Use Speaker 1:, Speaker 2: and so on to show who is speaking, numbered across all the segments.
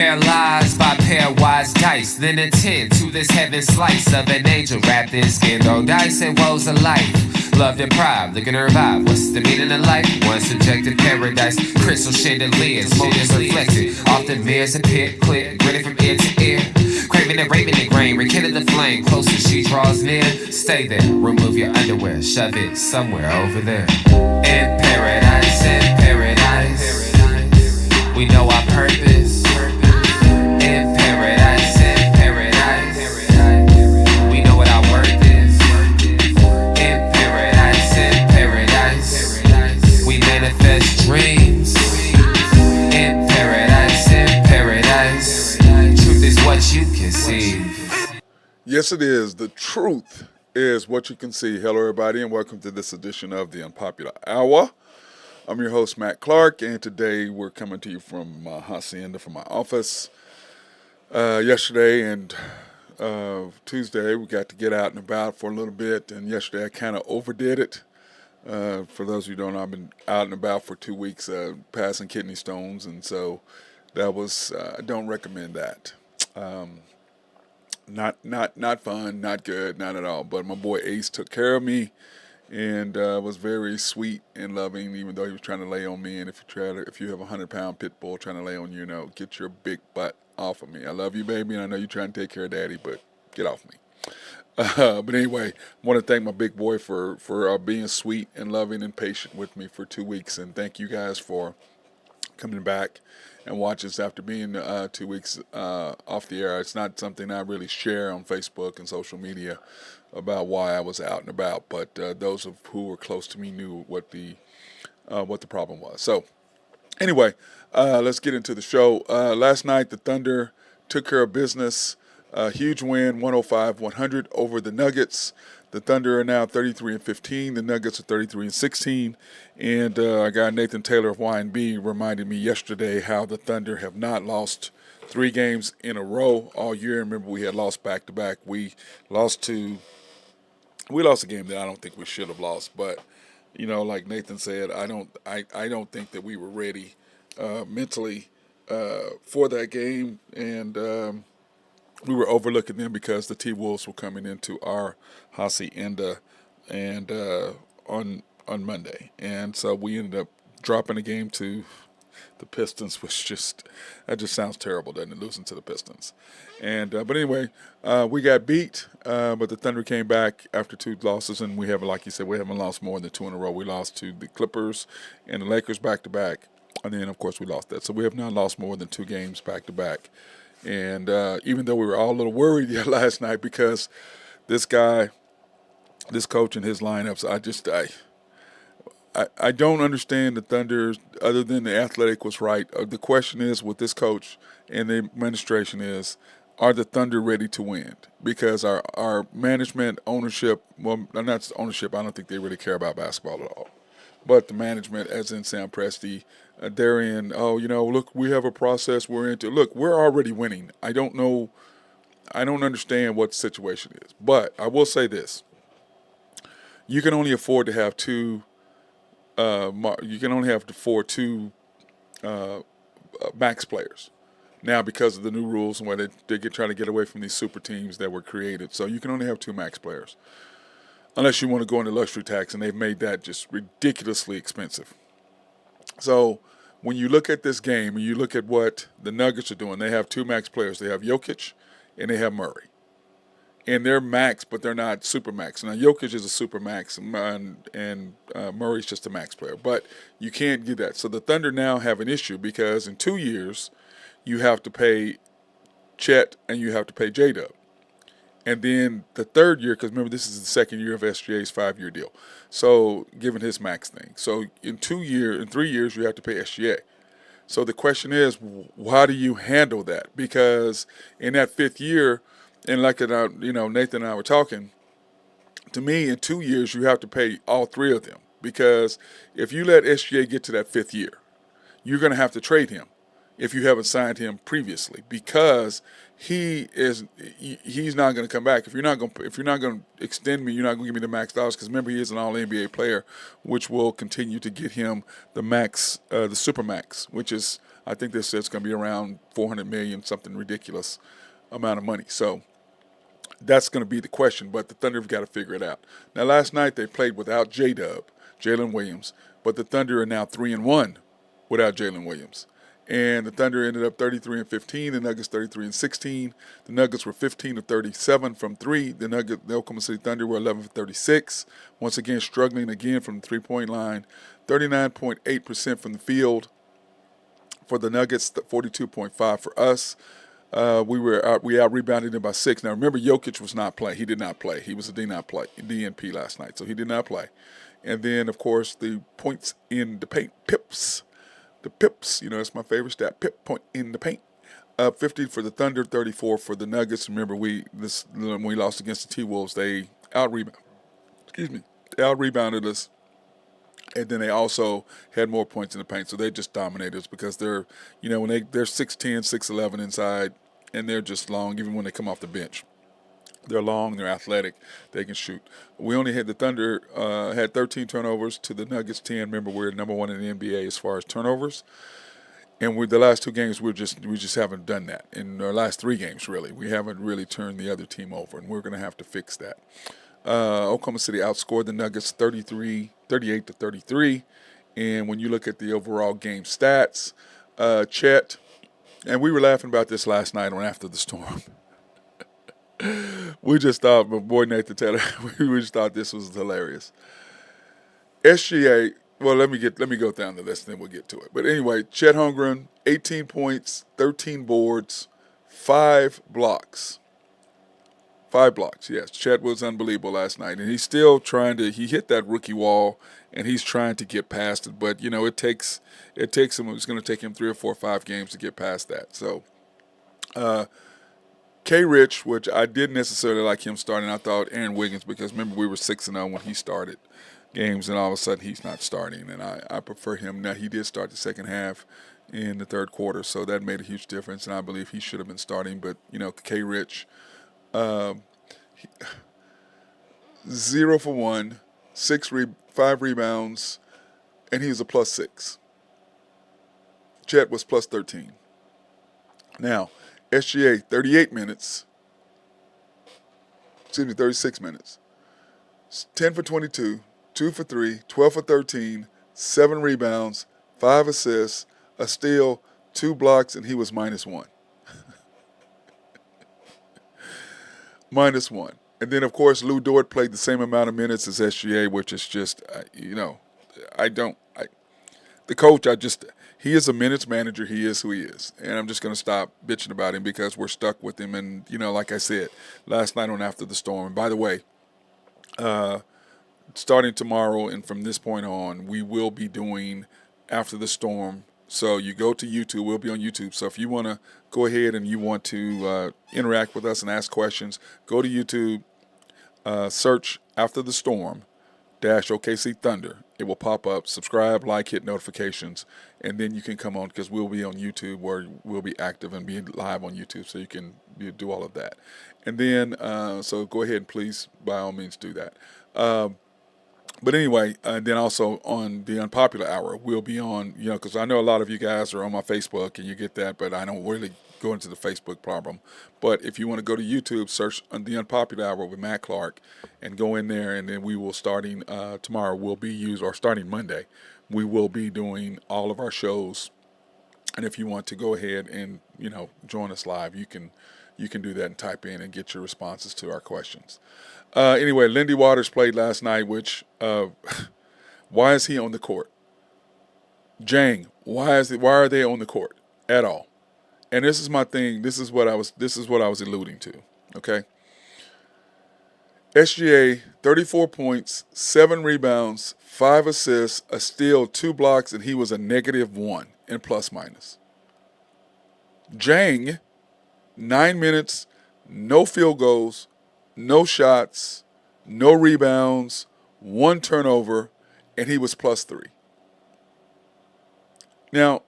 Speaker 1: Paralyzed by pairwise dice, then attend to this heaven slice of an angel wrapped in skin. Though dice and woes of life, loved and pride, looking to revive. What's the meaning of life? One subjective paradise, crystal shaded lids, motives reflected. Often mirrors a pit, clear, grinning from ear to ear. Craving and raving the grain, rekindle the flame. Closer she draws near, stay there. Remove your underwear, shove it somewhere over there. In paradise, we know our purpose. In paradise, we know what our worth is. In paradise, we manifest dreams. In paradise, truth is what you conceive.
Speaker 2: Yes, it is. The truth is what you can see. Hello, everybody, and welcome to this edition of the Unpopular Hour. I'm your host, Matt Clark, and today we're coming to you from my hacienda, from my office. Yesterday and Tuesday, we got to get out and about for a little bit, and yesterday I kind of overdid it. For those of you who don't know, I've been out and about for 2 weeks, passing kidney stones, and so that was, I don't recommend that. Not fun, not good, not at all. But my boy Ace took care of me and was very sweet and loving, even though he was trying to lay on me. And if you have a 100-pound pit bull trying to lay on you, get your big butt off of me. I love you, baby, and I know you're trying to take care of daddy, but get off me. But anyway, I want to thank my big boy for being sweet and loving and patient with me for 2 weeks, and thank you guys for coming back and watch us after being 2 weeks off the air. It's not something I really share on Facebook and social media about why I was out and about, but those who were close to me knew what the problem was. So anyway, let's get into the show. Last night, the Thunder took care of business. Huge win, 105-100 over the Nuggets. The Thunder are now 33-15. The Nuggets are 33-16. And our guy Nathan Taylor of YNB reminded me yesterday how the Thunder have not lost 3 games in a row all year. Remember, we had lost back-to-back. We lost a game that I don't think we should have lost. But, like Nathan said, I don't think that we were ready mentally for that game. And we were overlooking them because the T-Wolves were coming into our hacienda and on Monday. And so we ended up dropping the game to the Pistons, which that just sounds terrible, doesn't it, losing to the Pistons. And but anyway, we got beat, but the Thunder came back after 2 losses, and we haven't, like you said, we haven't lost more than 2 in a row. We lost to the Clippers and the Lakers back-to-back, and then, of course, we lost that. So we have not lost more than 2 games back-to-back. And even though we were all a little worried last night because this coach and his lineups, I don't understand the Thunder other than the athletic was right. The question is with this coach and the administration is, are the Thunder ready to win? Because our management, ownership, well, not ownership, I don't think they really care about basketball at all. But the management, as in Sam Presti, they're in, look, we have a process we're into. Look, we're already winning. I don't understand what the situation is. But I will say this. You can only afford to have 2 max players now because of the new rules and where they're trying to get away from these super teams that were created. So you can only have 2 max players unless you want to go into luxury tax, and they've made that just ridiculously expensive. So when you look at this game and you look at what the Nuggets are doing, they have 2 max players. They have Jokic and they have Murray. And they're max, but they're not super max. Now, Jokic is a super max, and Murray's just a max player. But you can't do that. So the Thunder now have an issue because in 2 years, you have to pay Chet and you have to pay J-Dub. And then the 3rd year, because remember, this is the 2nd year of SGA's 5-year deal. So given his max thing. So in 3 years, you have to pay SGA. So the question is, how do you handle that? Because in that 5th year, and like Nathan and I were talking, to me, in 2 years, you have to pay all 3 of them. Because if you let SGA get to that 5th year, you're going to have to trade him if you haven't signed him previously, because he's not going to come back. If you're not going to extend me, you're not going to give me the max dollars, because remember, he is an All NBA player, which will continue to get him the max, the super max, which is I think this is going to be around 400 million, something ridiculous amount of money. So that's going to be the question, but the Thunder have got to figure it out. Now, last night they played without J-Dub, Jalen Williams, but the Thunder are now 3-1 without Jalen Williams. And the Thunder ended up 33-15, the Nuggets 33-16. The Nuggets were 15 of 37 from three. The Oklahoma City Thunder were 11 for 36. Once again, struggling again from the three-point line. 39.8% from the field for the Nuggets, 42.5 for us. We out rebounded them by 6. Now remember, Jokic was not playing. He did not play. He was a DNP last night, so he did not play. And then of course the points in the paint, pips. The pips, that's my favorite stat. Pip point in the paint. 50 for the Thunder, 34 for the Nuggets. Remember, when we lost against the T-Wolves, they out-rebounded us. And then they also had more points in the paint, so they just dominated us because they're 6'10", 6'11" inside, and they're just long even when they come off the bench. They're long, they're athletic, they can shoot. We only had the Thunder had 13 turnovers to the Nuggets 10. Remember, we're number one in the NBA as far as turnovers. And with the last 2 games, we just haven't done that. In our last 3 games, really, we haven't really turned the other team over, and we're going to have to fix that. Oklahoma City outscored the Nuggets 38-33. And when you look at the overall game stats, Chet, and we were laughing about this last night on After the Storm. We just thought, my boy Nathan Taylor, we just thought this was hilarious. SGA, well, let me go down the list and then we'll get to it. But anyway, Chet Holmgren, 18 points, 13 boards, 5 blocks. 5 blocks, yes. Chet was unbelievable last night. And he's still he hit that rookie wall and he's trying to get past it. But, it takes him, it's going to take him 3 or 4 or 5 games to get past that. So, K. Rich, which I didn't necessarily like him starting. I thought Aaron Wiggins, because remember we were 6-0 when he started games, and all of a sudden he's not starting. And I prefer him. Now, he did start the second half in the third quarter, so that made a huge difference, and I believe he should have been starting. But, K. Rich, 0 for 1, 5 rebounds, and he was a +6. Chet was +13. Now, SGA, 36 minutes. 10 for 22, 2 for 3, 12 for 13, 7 rebounds, 5 assists, a steal, 2 blocks, and he was -1. -1. And then, of course, Lou Dort played the same amount of minutes as SGA, which is just, the coach, he is a minutes manager. He is who he is. And I'm just going to stop bitching about him because we're stuck with him. And, like I said, last night on After the Storm. And by the way, starting tomorrow and from this point on, we will be doing After the Storm. So you go to YouTube. We'll be on YouTube. So if you want to go ahead and you want to interact with us and ask questions, go to YouTube, search After the Storm -OKC Thunder. It will pop up. Subscribe, like, hit notifications, and then you can come on because we'll be on YouTube where we'll be active and be live on YouTube, so you can do all of that. And then, so go ahead and please, by all means, do that. But anyway, then also on the Unpopular Hour, we'll be on, because I know a lot of you guys are on my Facebook and you get that, but I don't really go into the Facebook problem. But if you want to go to YouTube, search on the Unpopular Hour with Matt Clark and go in there, and then we will, starting tomorrow, starting Monday, we will be doing all of our shows. And if you want to go ahead and, join us live, you can do that and type in and get your responses to our questions. Anyway, Lindy Waters played last night, which, why is he on the court? Jang, why are they on the court at all? And this is my thing. This is what I was alluding to. Okay. SGA, 34 points, 7 rebounds, 5 assists, a steal, 2 blocks, and he was a -1 in plus-minus. Jang, 9 minutes, no field goals, no shots, no rebounds, 1 turnover, and he was +3. Now,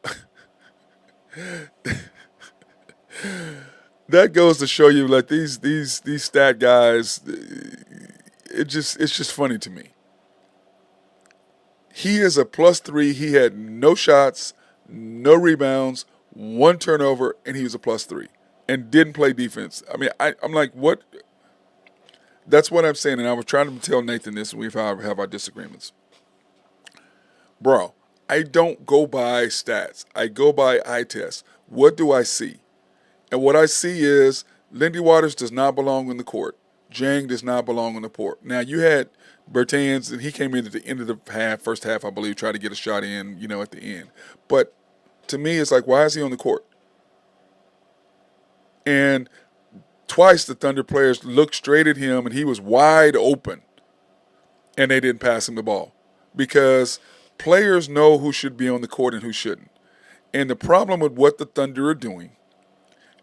Speaker 2: that goes to show you, like, these stat guys, it's just funny to me. He is a +3. He had no shots, no rebounds, one turnover, and he was a +3 and didn't play defense. I mean, I'm like, what? That's what I'm saying, and I was trying to tell Nathan this, and we've have our disagreements. Bro, I don't go by stats. I go by eye test. What do I see? And what I see is Lindy Waters does not belong on the court. Jang does not belong on the court. Now, you had Bertans, and he came in at the end of the first half, I believe, tried to get a shot in, at the end. But to me, it's like, why is he on the court? And twice the Thunder players looked straight at him, and he was wide open, and they didn't pass him the ball because players know who should be on the court and who shouldn't. And the problem with what the Thunder are doing,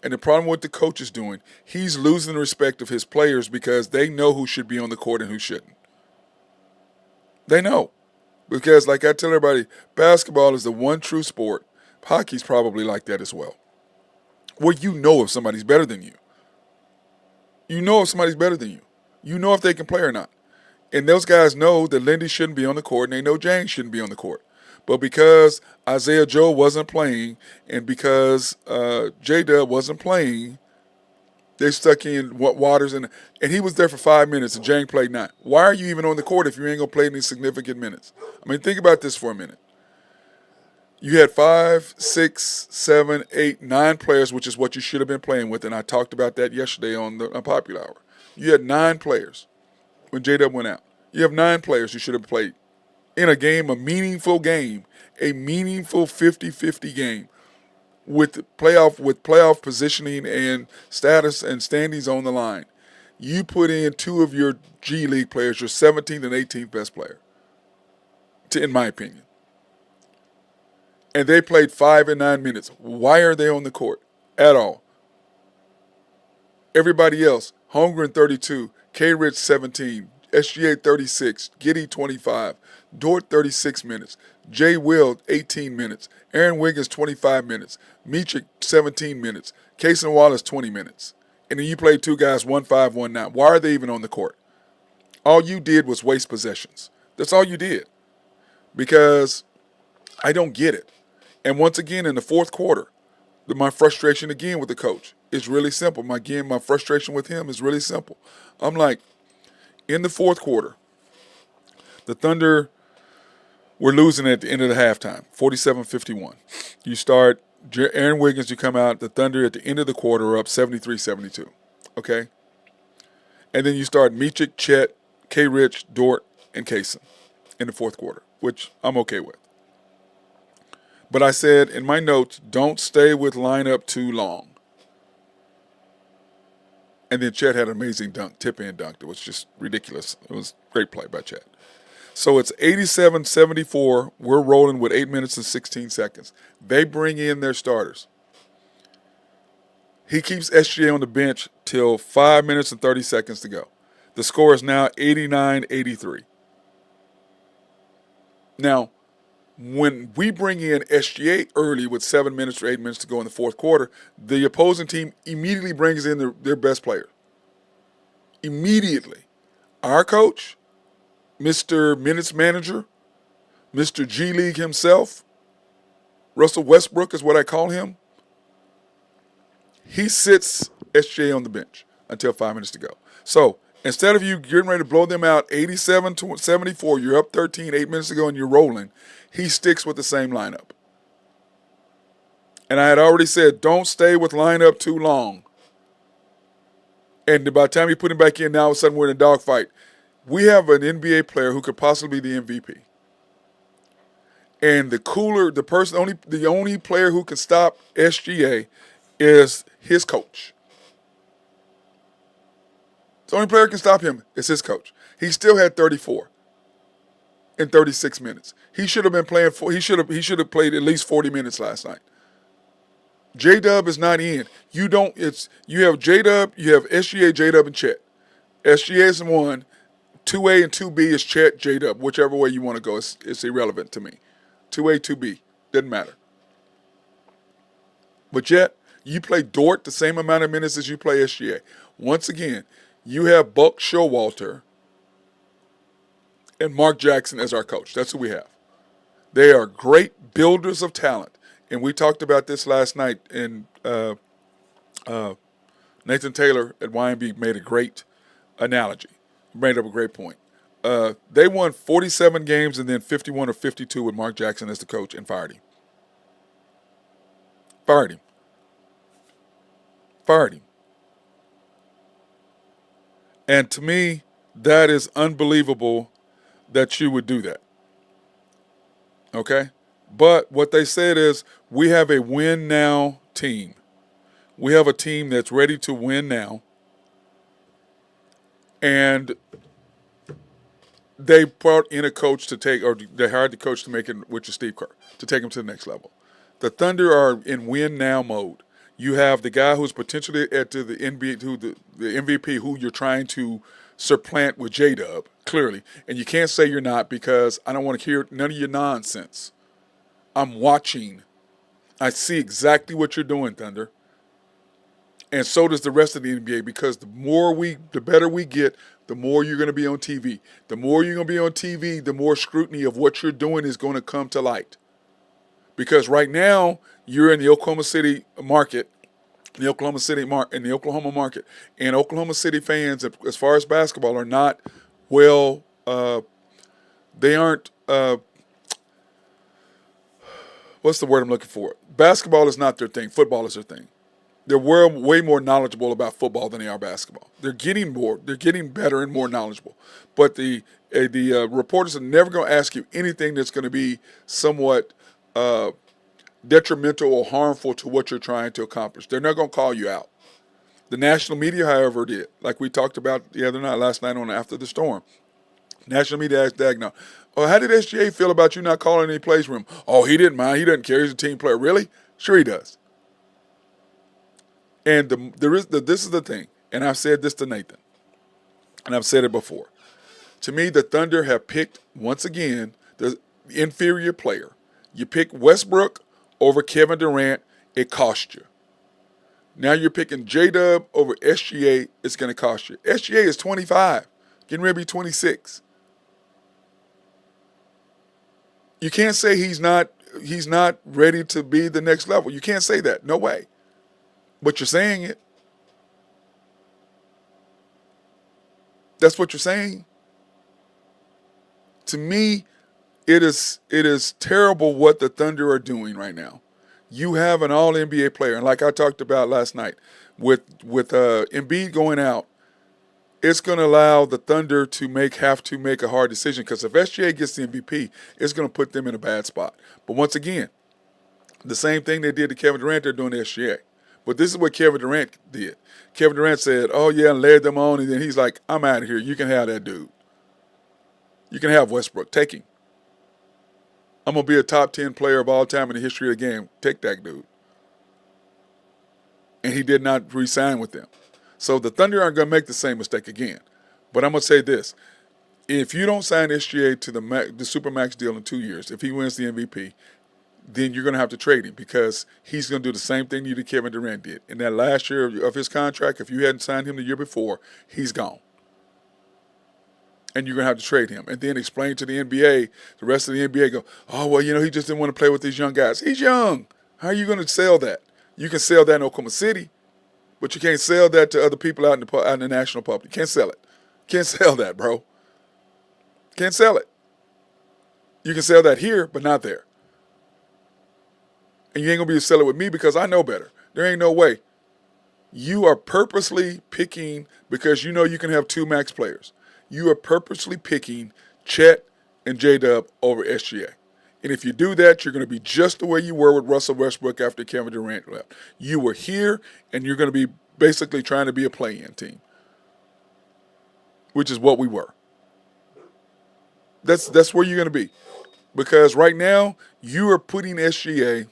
Speaker 2: and the problem with the coach is doing, he's losing the respect of his players because they know who should be on the court and who shouldn't. They know. Because like I tell everybody, basketball is the one true sport. Hockey's probably like that as well. Where you know if somebody's better than you. You know if somebody's better than you. You know if they can play or not. And those guys know that Lindy shouldn't be on the court, and they know James shouldn't be on the court. But because Isaiah Joe wasn't playing, and because J-Dub wasn't playing, they stuck in Waters, and he was there for 5 minutes, and Jang played 9. Why are you even on the court if you ain't going to play any significant minutes? I mean, think about this for a minute. You had 5, 6, 7, 8, 9 players, which is what you should have been playing with, and I talked about that yesterday on the Unpopular Hour. You had 9 players when J-Dub went out. You have 9 players you should have played in a game, a meaningful 50-50 game with playoff positioning and status and standings on the line. You put in 2 of your G League players, your 17th and 18th best player, in my opinion. And they played 5 and 9 minutes. Why are they on the court at all? Everybody else, Holmgren 32, K-Rich 17, SGA 36, Giddy 25, Dort 36 minutes, Jay Will 18 minutes, Aaron Wiggins 25 minutes, Micic 17 minutes, Cason Wallace 20 minutes. And then you played 2 guys, 1-5, 1-9. Why are they even on the court? All you did was waste possessions. That's all you did. Because I don't get it. And once again, in the fourth quarter, my frustration again with the coach is really simple. My frustration with him is really simple. I'm like, in the fourth quarter, the Thunder were losing at the end of the halftime, 47-51. You start Aaron Wiggins, you come out, the Thunder at the end of the quarter are up 73-72, okay? And then you start Micic, Chet, K-Rich, Dort, and Cason in the fourth quarter, which I'm okay with. But I said in my notes, don't stay with lineup too long. And then Chet had an amazing dunk, tip-in dunk. It was just ridiculous. It was a great play by Chet. So it's 87-74. We're rolling with 8 minutes and 16 seconds. They bring in their starters. He keeps SGA on the bench till 5 minutes and 30 seconds to go. The score is now 89-83. Now, when we bring in SGA early with 7 minutes or 8 minutes to go in the fourth quarter, the opposing team immediately brings in their best player. Immediately. Our coach, Mr. Minutes Manager, Mr. G League himself, Russell Westbrook is what I call him, he sits SGA on the bench until 5 minutes to go. So instead of you getting ready to blow them out 87-74, you're up 13, 8 minutes to go, and you're rolling, he sticks with the same lineup. And I had already said, don't stay with lineup too long. And by the time you put him back in, now all of a sudden we're in a dogfight. We have an NBA player who could possibly be the MVP. And the only player who can stop SGA is his coach. The only player who can stop him is his coach. He still had 34 in 36 minutes. He should have been playing he should have played at least 40 minutes last night. J-Dub is not in. You have J-Dub, you have SGA, J-Dub, and Chet. SGA is 1. 2A and 2B is Chet, J-Dub. Whichever way you want to go, it's irrelevant to me. 2A, 2B, doesn't matter. But yet, you play Dort the same amount of minutes as you play SGA. Once again, you have Buck Showalter and Mark Jackson as our coach. That's who we have. They are great builders of talent. And we talked about this last night, and Nathan Taylor at YMB made a great analogy, made up a great point. They won 47 games and then 51 or 52 with Mark Jackson as the coach and fired him. Fired him. Fired him. And to me, that is unbelievable that you would do that. Okay? But what they said is, we have a win now team. We have a team that's ready to win now. And they brought in a coach to take, or they hired the coach to make it, which is Steve Kerr, to take him to the next level. The Thunder are in win now mode. You have the guy who's potentially at the NBA, the MVP, who you're trying to supplant with J-Dub, clearly. And you can't say you're not, because I don't want to hear none of your nonsense. I'm watching. I see exactly what you're doing, Thunder. And so does the rest of the NBA, because the better we get, the more you're going to be on TV. The more you're going to be on TV, the more scrutiny of what you're doing is going to come to light. Because right now, you're in the Oklahoma City market, in the Oklahoma market, and Oklahoma City fans, as far as basketball, are not well. They aren't. What's the word I'm looking for? Basketball is not their thing. Football is their thing. They're way more knowledgeable about football than they are basketball. They're getting more. They're getting better and more knowledgeable. But the reporters are never going to ask you anything that's going to be somewhat detrimental or harmful to what you're trying to accomplish. They're not going to call you out. The national media, however, did. Like we talked about the other night, last night on After the Storm. National media asked Dagnon, "Oh, how did SGA feel about you not calling any plays for him?" "Oh, he didn't mind. He doesn't care. He's a team player." Really? Sure he does. And this is the thing, and I've said this to Nathan, and I've said it before. To me, the Thunder have picked, once again, the inferior player. You pick Westbrook over Kevin Durant, it cost you. Now you're picking J-Dub over SGA, it's going to cost you. SGA is 25, getting ready to be 26. You can't say he's not ready to be the next level. You can't say that. No way. But you're saying it. That's what you're saying. To me, it is terrible what the Thunder are doing right now. You have an all-NBA player, and like I talked about last night, with Embiid going out, it's going to allow the Thunder to have to make a hard decision, because if SGA gets the MVP, it's going to put them in a bad spot. But once again, the same thing they did to Kevin Durant, they're doing to SGA. But this is what Kevin Durant did. Kevin Durant said, "Oh, yeah," and led them on. And then he's like, "I'm out of here. You can have that dude. You can have Westbrook. Take him. I'm going to be a top 10 player of all time in the history of the game. Take that dude." And he did not re-sign with them. So the Thunder aren't going to make the same mistake again. But I'm going to say this. If you don't sign SGA to the Supermax deal in 2 years, if he wins the MVP, then you're going to have to trade him, because he's going to do the same thing you did Kevin Durant did. In that last year of his contract, if you hadn't signed him the year before, he's gone. And you're going to have to trade him. And then explain to the NBA, the rest of the NBA go, "Oh, well, he just didn't want to play with these young guys." He's young. How are you going to sell that? You can sell that in Oklahoma City, but you can't sell that to other people out in the national public. You can't sell it. Can't sell that, bro. Can't sell it. You can sell that here, but not there. And you ain't going to be able to sell it with me, because I know better. There ain't no way. You are purposely picking, because you know you can have two max players. You are purposely picking Chet and J-Dub over SGA. And if you do that, you're going to be just the way you were with Russell Westbrook after Kevin Durant left. You were here, and you're going to be basically trying to be a play-in team, which is what we were. That's where you're going to be. Because right now, you are putting SGA,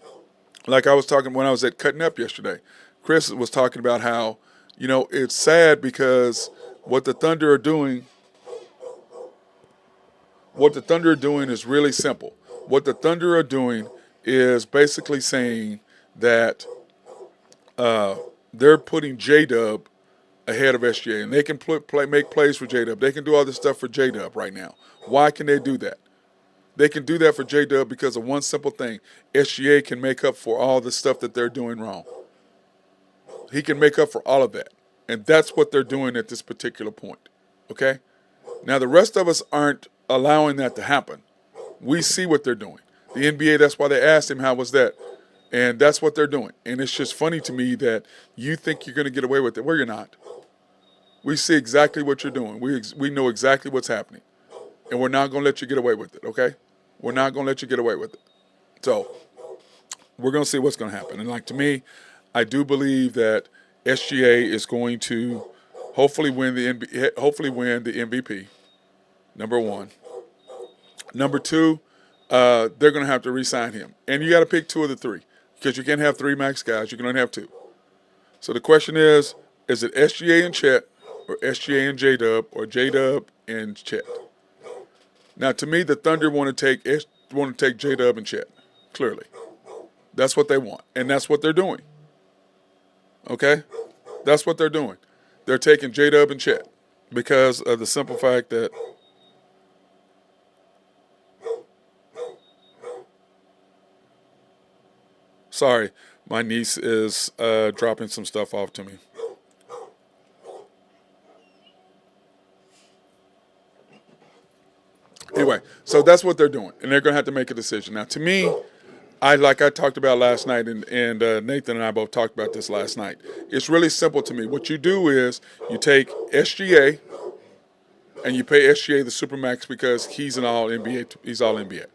Speaker 2: like I was talking when I was at Cutting Up yesterday. Chris was talking about how, it's sad, because what the Thunder are doing is really simple. What the Thunder are doing is basically saying that they're putting J-Dub ahead of SGA, and they can make plays for J-Dub. They can do all this stuff for J-Dub right now. Why can they do that? They can do that for J-Dub because of one simple thing. SGA can make up for all the stuff that they're doing wrong. He can make up for all of that. And that's what they're doing at this particular point. Okay? Now, the rest of us aren't allowing that to happen. We see what they're doing. The NBA, that's why they asked him, how was that? And that's what they're doing. And it's just funny to me that you think you're going to get away with it. Well, you're not. We see exactly what you're doing. We know exactly what's happening. And we're not going to let you get away with it, okay? We're not going to let you get away with it. So we're going to see what's going to happen. And like to me, I do believe that SGA is going to hopefully win the MVP, number one. Number two, they're going to have to re-sign him. And you got to pick two of the three because you can't have three max guys. You can only have two. So the question is it SGA and Chet or SGA and J-Dub or J-Dub and Chet? Now, to me, the Thunder want to take J-Dub and Chet, clearly. That's what they want, and that's what they're doing. Okay? That's what they're doing. They're taking J-Dub and Chet because of the simple fact that sorry, my niece is dropping some stuff off to me. Anyway, so that's what they're doing, and they're going to have to make a decision. Now, to me, like I talked about last night, and Nathan and I both talked about this last night. It's really simple to me. What you do is you take SGA, and you pay SGA the supermax because he's an all NBA. He's all NBA,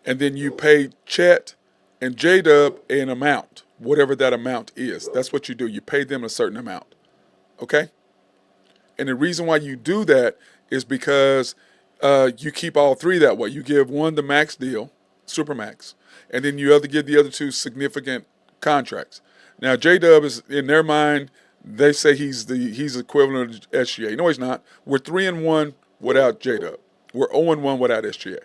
Speaker 2: and then you pay Chet and J-Dub an amount, whatever that amount is. That's what you do. You pay them a certain amount, okay? And the reason why you do that is because you keep all three that way. You give one the max deal, supermax, and then you give the other two significant contracts. Now, J-Dub is, in their mind, they say he's equivalent to SGA. No, he's not. We're 3-1 without J-Dub. We're 0-1 without SGA.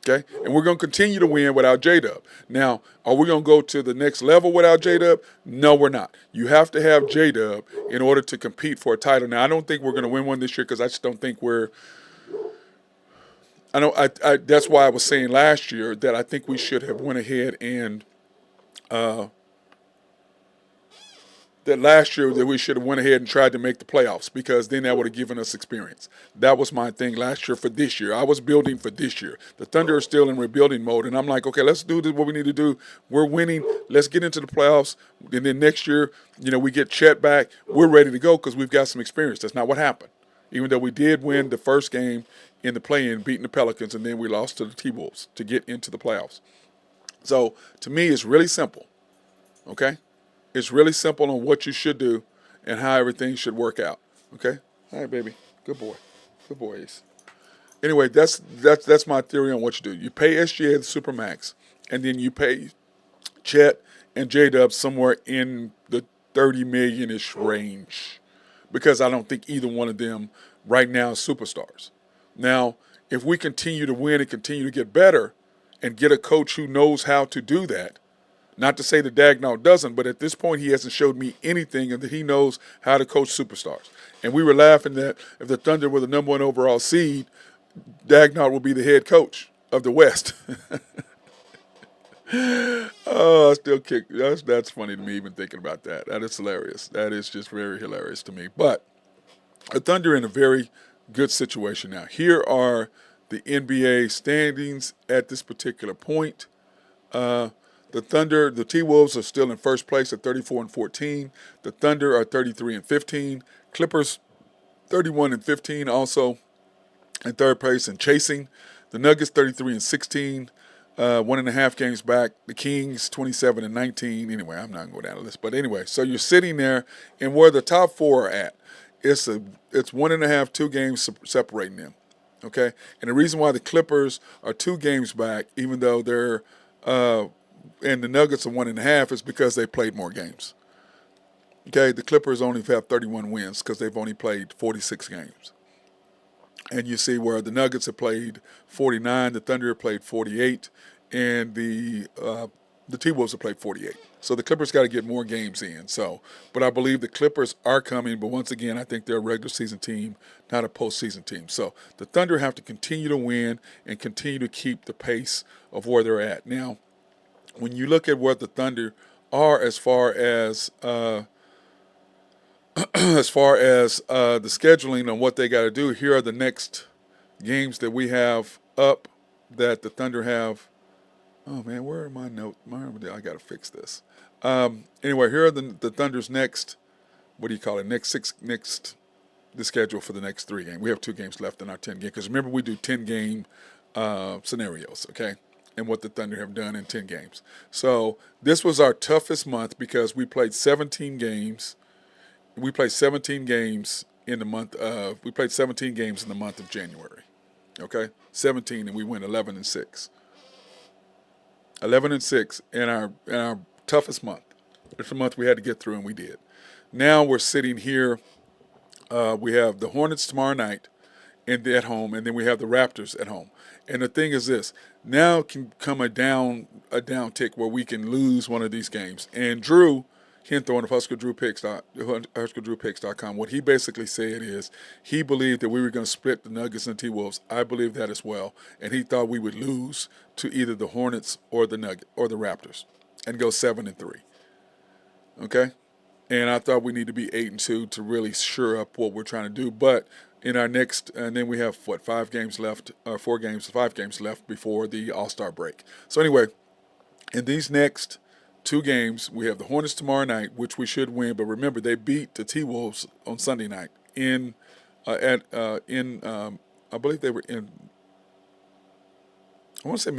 Speaker 2: Okay? And we're going to continue to win without J-Dub. Now, are we going to go to the next level without J-Dub? No, we're not. You have to have J-Dub in order to compete for a title. Now, I don't think we're going to win one this year because I just don't think we're – that's why I was saying last year that I think we should have went ahead and we should have went ahead and tried to make the playoffs because then that would have given us experience. That was my thing last year for this year. I was building for this year. The Thunder are still in rebuilding mode, and I'm like, okay, let's do what we need to do. We're winning. Let's get into the playoffs, and then next year, we get Chet back. We're ready to go because we've got some experience. That's not what happened. Even though we did win the first game in the play-in, beating the Pelicans, and then we lost to the T-Wolves to get into the playoffs. So, to me, it's really simple, okay? It's really simple on what you should do and how everything should work out, okay? All right, baby. Good boy. Good boy, Ace. Anyway, that's my theory on what you do. You pay SGA the Supermax, and then you pay Chet and J-Dub somewhere in the $30 million-ish range because I don't think either one of them right now is superstars. Now, if we continue to win and continue to get better and get a coach who knows how to do that, not to say that Dagnall doesn't, but at this point he hasn't showed me anything and that he knows how to coach superstars. And we were laughing that if the Thunder were the number one overall seed, Dagnall will be the head coach of the West. Oh, I still kick. That's funny to me even thinking about that. That is hilarious. That is just very hilarious to me. But the Thunder are in a very good situation now. Here are the NBA standings at this particular point. The Thunder, the T-Wolves are still in first place at 34-14. The Thunder are 33-15. Clippers 31-15 also in third place and chasing. The Nuggets 33-16. 1.5 games back. The Kings 27-19. Anyway, I'm not going to go down the list. But anyway, so you're sitting there, and where the top four are at, it's 1.5, 2 games separating them. Okay? And the reason why the Clippers are 2 games back, even though they're and the Nuggets are 1.5, is because they played more games. Okay? The Clippers only have 31 wins because they've only played 46 games. And you see where the Nuggets have played 49, the Thunder have played 48, and the The T-Wolves have played 48. So the Clippers got to get more games in. So, but I believe the Clippers are coming. But once again, I think they're a regular season team, not a postseason team. So the Thunder have to continue to win and continue to keep the pace of where they're at. Now, when you look at what the Thunder are as far as the scheduling and what they got to do, here are the next games that we have up that the Thunder have. Oh man, where are my notes? I got to fix this. Anyway, here are the Thunder's next. What do you call it? The schedule for the next 3 games. We have 2 games left in our 10 games. Because remember, we do 10-game scenarios, okay? And what the Thunder have done in 10 games. So this was our toughest month because we played 17 games. We played 17 games in the month of. We played 17 games in the month of January, okay? 17, and we went 11-6. 11-6 in our toughest month. It's a month we had to get through, and we did. Now we're sitting here. We have the Hornets tomorrow night, at home, and then we have the Raptors at home. And the thing is this: now can come a down tick where we can lose one of these games. And Drew Hinthorn of HuskerDrewPicks.com, what he basically said is he believed that we were going to split the Nuggets and T-Wolves. I believe that as well, and he thought we would lose to either the Hornets or the Raptors, and go 7-3. Okay. And I thought we need to be 8-2 to really shore up what we're trying to do. But in our next, and then we have 5 games left before the All-Star break. So anyway, in these next 2 games, we have the Hornets tomorrow night, which we should win. But remember, they beat the T-Wolves on Sunday night I believe they were in. I want to say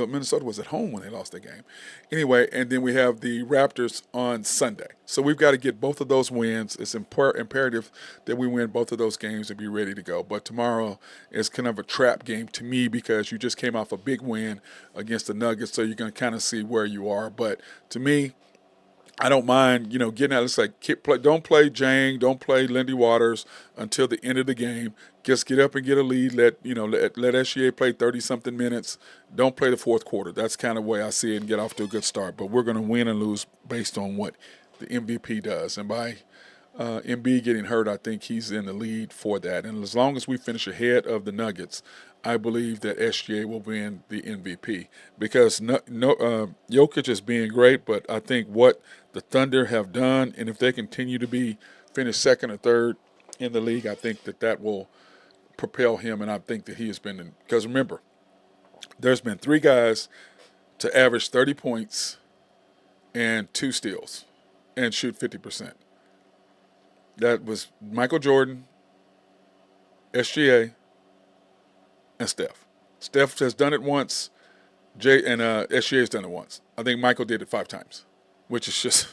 Speaker 2: Minnesota was at home when they lost that game. Anyway, and then we have the Raptors on Sunday. So we've got to get both of those wins. It's imperative that we win both of those games and be ready to go. But tomorrow is kind of a trap game to me because you just came off a big win against the Nuggets, so you're going to kind of see where you are. But to me, I don't mind, getting out. It's like don't play Jang, don't play Lindy Waters until the end of the game. Just get up and get a lead. Let SGA play 30-something minutes. Don't play the fourth quarter. That's kind of the way I see it and get off to a good start. But we're going to win and lose based on what the MVP does. And by Embiid getting hurt, I think he's in the lead for that. And as long as we finish ahead of the Nuggets, I believe that SGA will win the MVP because Jokic is being great, but I think what the Thunder have done, and if they continue to finish second or third in the league, I think that will propel him, and I think that he has been because remember, there's been 3 guys to average 30 points and 2 steals and shoot 50%. That was Michael Jordan, SGA, and Steph. Steph has done it once. SGA has done it once. I think Michael did it 5 times, which is just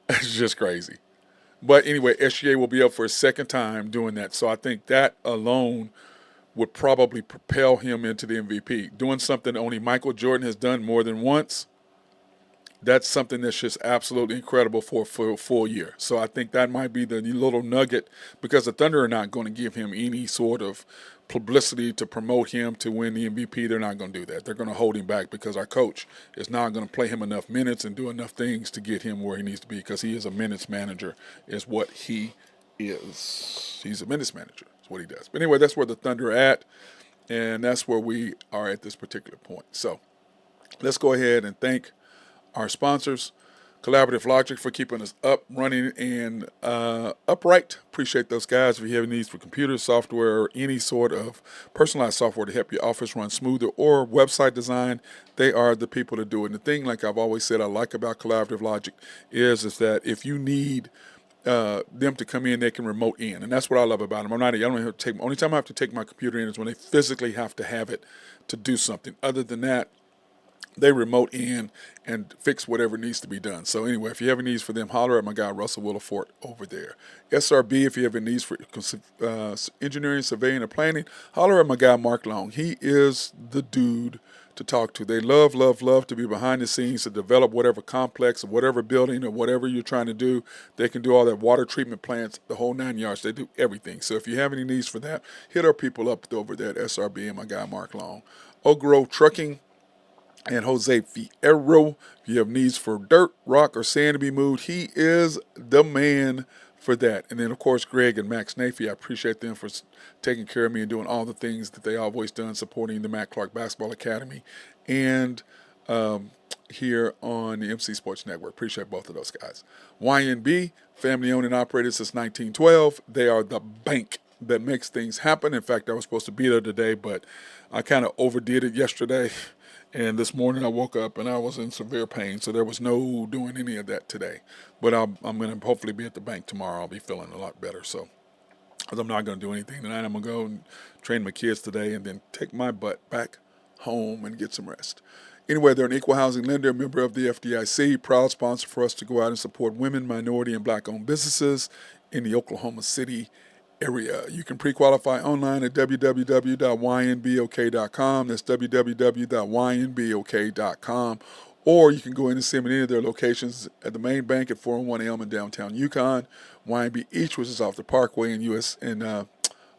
Speaker 2: it's just crazy. But anyway, SGA will be up for a second time doing that. So I think that alone would probably propel him into the MVP. Doing something only Michael Jordan has done more than once, that's something that's just absolutely incredible for a full year. So I think that might be the little nugget because the Thunder are not going to give him any sort of publicity to promote him to win the MVP. They're not going to do that. They're going to hold him back because our coach is not going to play him enough minutes and do enough things to get him where he needs to be because he is a minutes manager is what he is. He's a minutes manager is what he does. But anyway, that's where the Thunder are at, and that's where we are at this particular point. So let's go ahead and thank our sponsors, Collaborative Logic, for keeping us up, running, and upright. Appreciate those guys. If you have needs for computer software or any sort of personalized software to help your office run smoother or website design, they are the people to do it. And the thing, like I've always said, I like about Collaborative Logic is that if you need them to come in, they can remote in, and that's what I love about them. I don't have to take. Only time I have to take my computer in is when they physically have to have it to do something. Other than that, they remote in and fix whatever needs to be done. So anyway, if you have any needs for them, holler at my guy Russell Willifort over there. SRB, if you have any needs for engineering, surveying, or planning, holler at my guy Mark Long. He is the dude to talk to. They love to be behind the scenes to develop whatever complex or whatever building or whatever you're trying to do. They can do all that water treatment plants, the whole 9 yards. They do everything. So if you have any needs for that, hit our people up over there at SRB and my guy Mark Long. Oak Grove Trucking. and Jose Fierro. If you have needs for dirt, rock, or sand to be moved, he is the man for that. And then, of course, Greg and Max Nafee, I appreciate them for taking care of me and doing all the things that they always done, supporting the Matt Clark Basketball Academy and here on the MC Sports Network. Appreciate both of those guys. YNB, family owned and operated since 1912. They are the bank that makes things happen. In fact, I was supposed to be there today, but I kind of overdid it yesterday. And this morning I woke up and I was in severe pain, so there was no doing any of that today. But I'm going to hopefully be at the bank tomorrow. I'll be feeling a lot better. So, because I'm not going to do anything tonight, I'm going to go and train my kids today and then take my butt back home and get some rest. Anyway, they're an equal housing lender, a member of the FDIC, proud sponsor for us to go out and support women, minority, and black-owned businesses in the Oklahoma City area. You can pre-qualify online at www.ynbok.com. That's www.ynbok.com. Or you can go in and see them in any of their locations at the main bank at 401 Elm in downtown Yukon, YNB East, which is off the Parkway in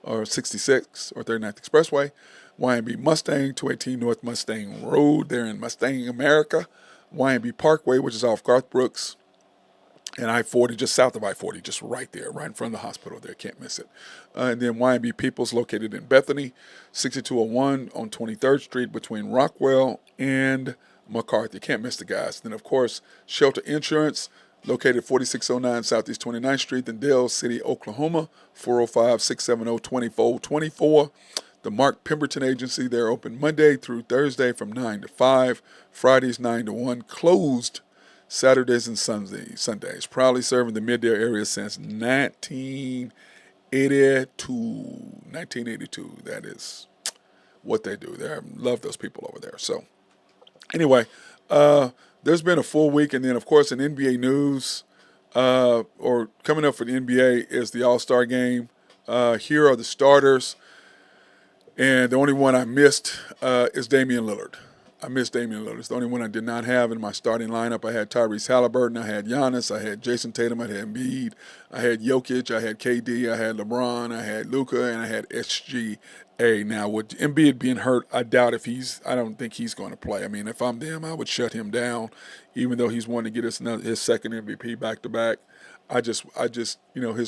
Speaker 2: or 66 or 39th Expressway, YNB Mustang, 218 North Mustang Road there in Mustang, America, YNB Parkway, which is off Garth Brooks, and I-40, just south of I-40, just right there, right in front of the hospital there. Can't miss it. And then YNB Peoples located in Bethany, 6201 on 23rd Street between Rockwell and McCarthy. Can't miss the guys. Then, of course, Shelter Insurance, located 4609 Southeast 29th Street in Dale City, Oklahoma, 405-670-2424. The Mark Pemberton Agency, they're open Monday through Thursday from 9 to 5, Fridays 9 to 1, closed Saturdays and Sundays. Proudly serving the Mid-Dale area since 1982. That is what they do. I love those people over there. So anyway, there's been a full week. And then, of course, in NBA news, or coming up for the NBA is the All-Star game. Here are the starters. And the only one I missed is Damian Lillard. I missed Damian Lillard. It's the only one I did not have in my starting lineup. I had Tyrese Halliburton, I had Giannis, I had Jason Tatum, I had Embiid, I had Jokic, I had KD, I had LeBron, I had Luka, and I had SGA. Now, with Embiid being hurt, I don't think he's going to play. I mean, if I'm them, I would shut him down, even though he's wanting to get his second MVP back-to-back. I just, his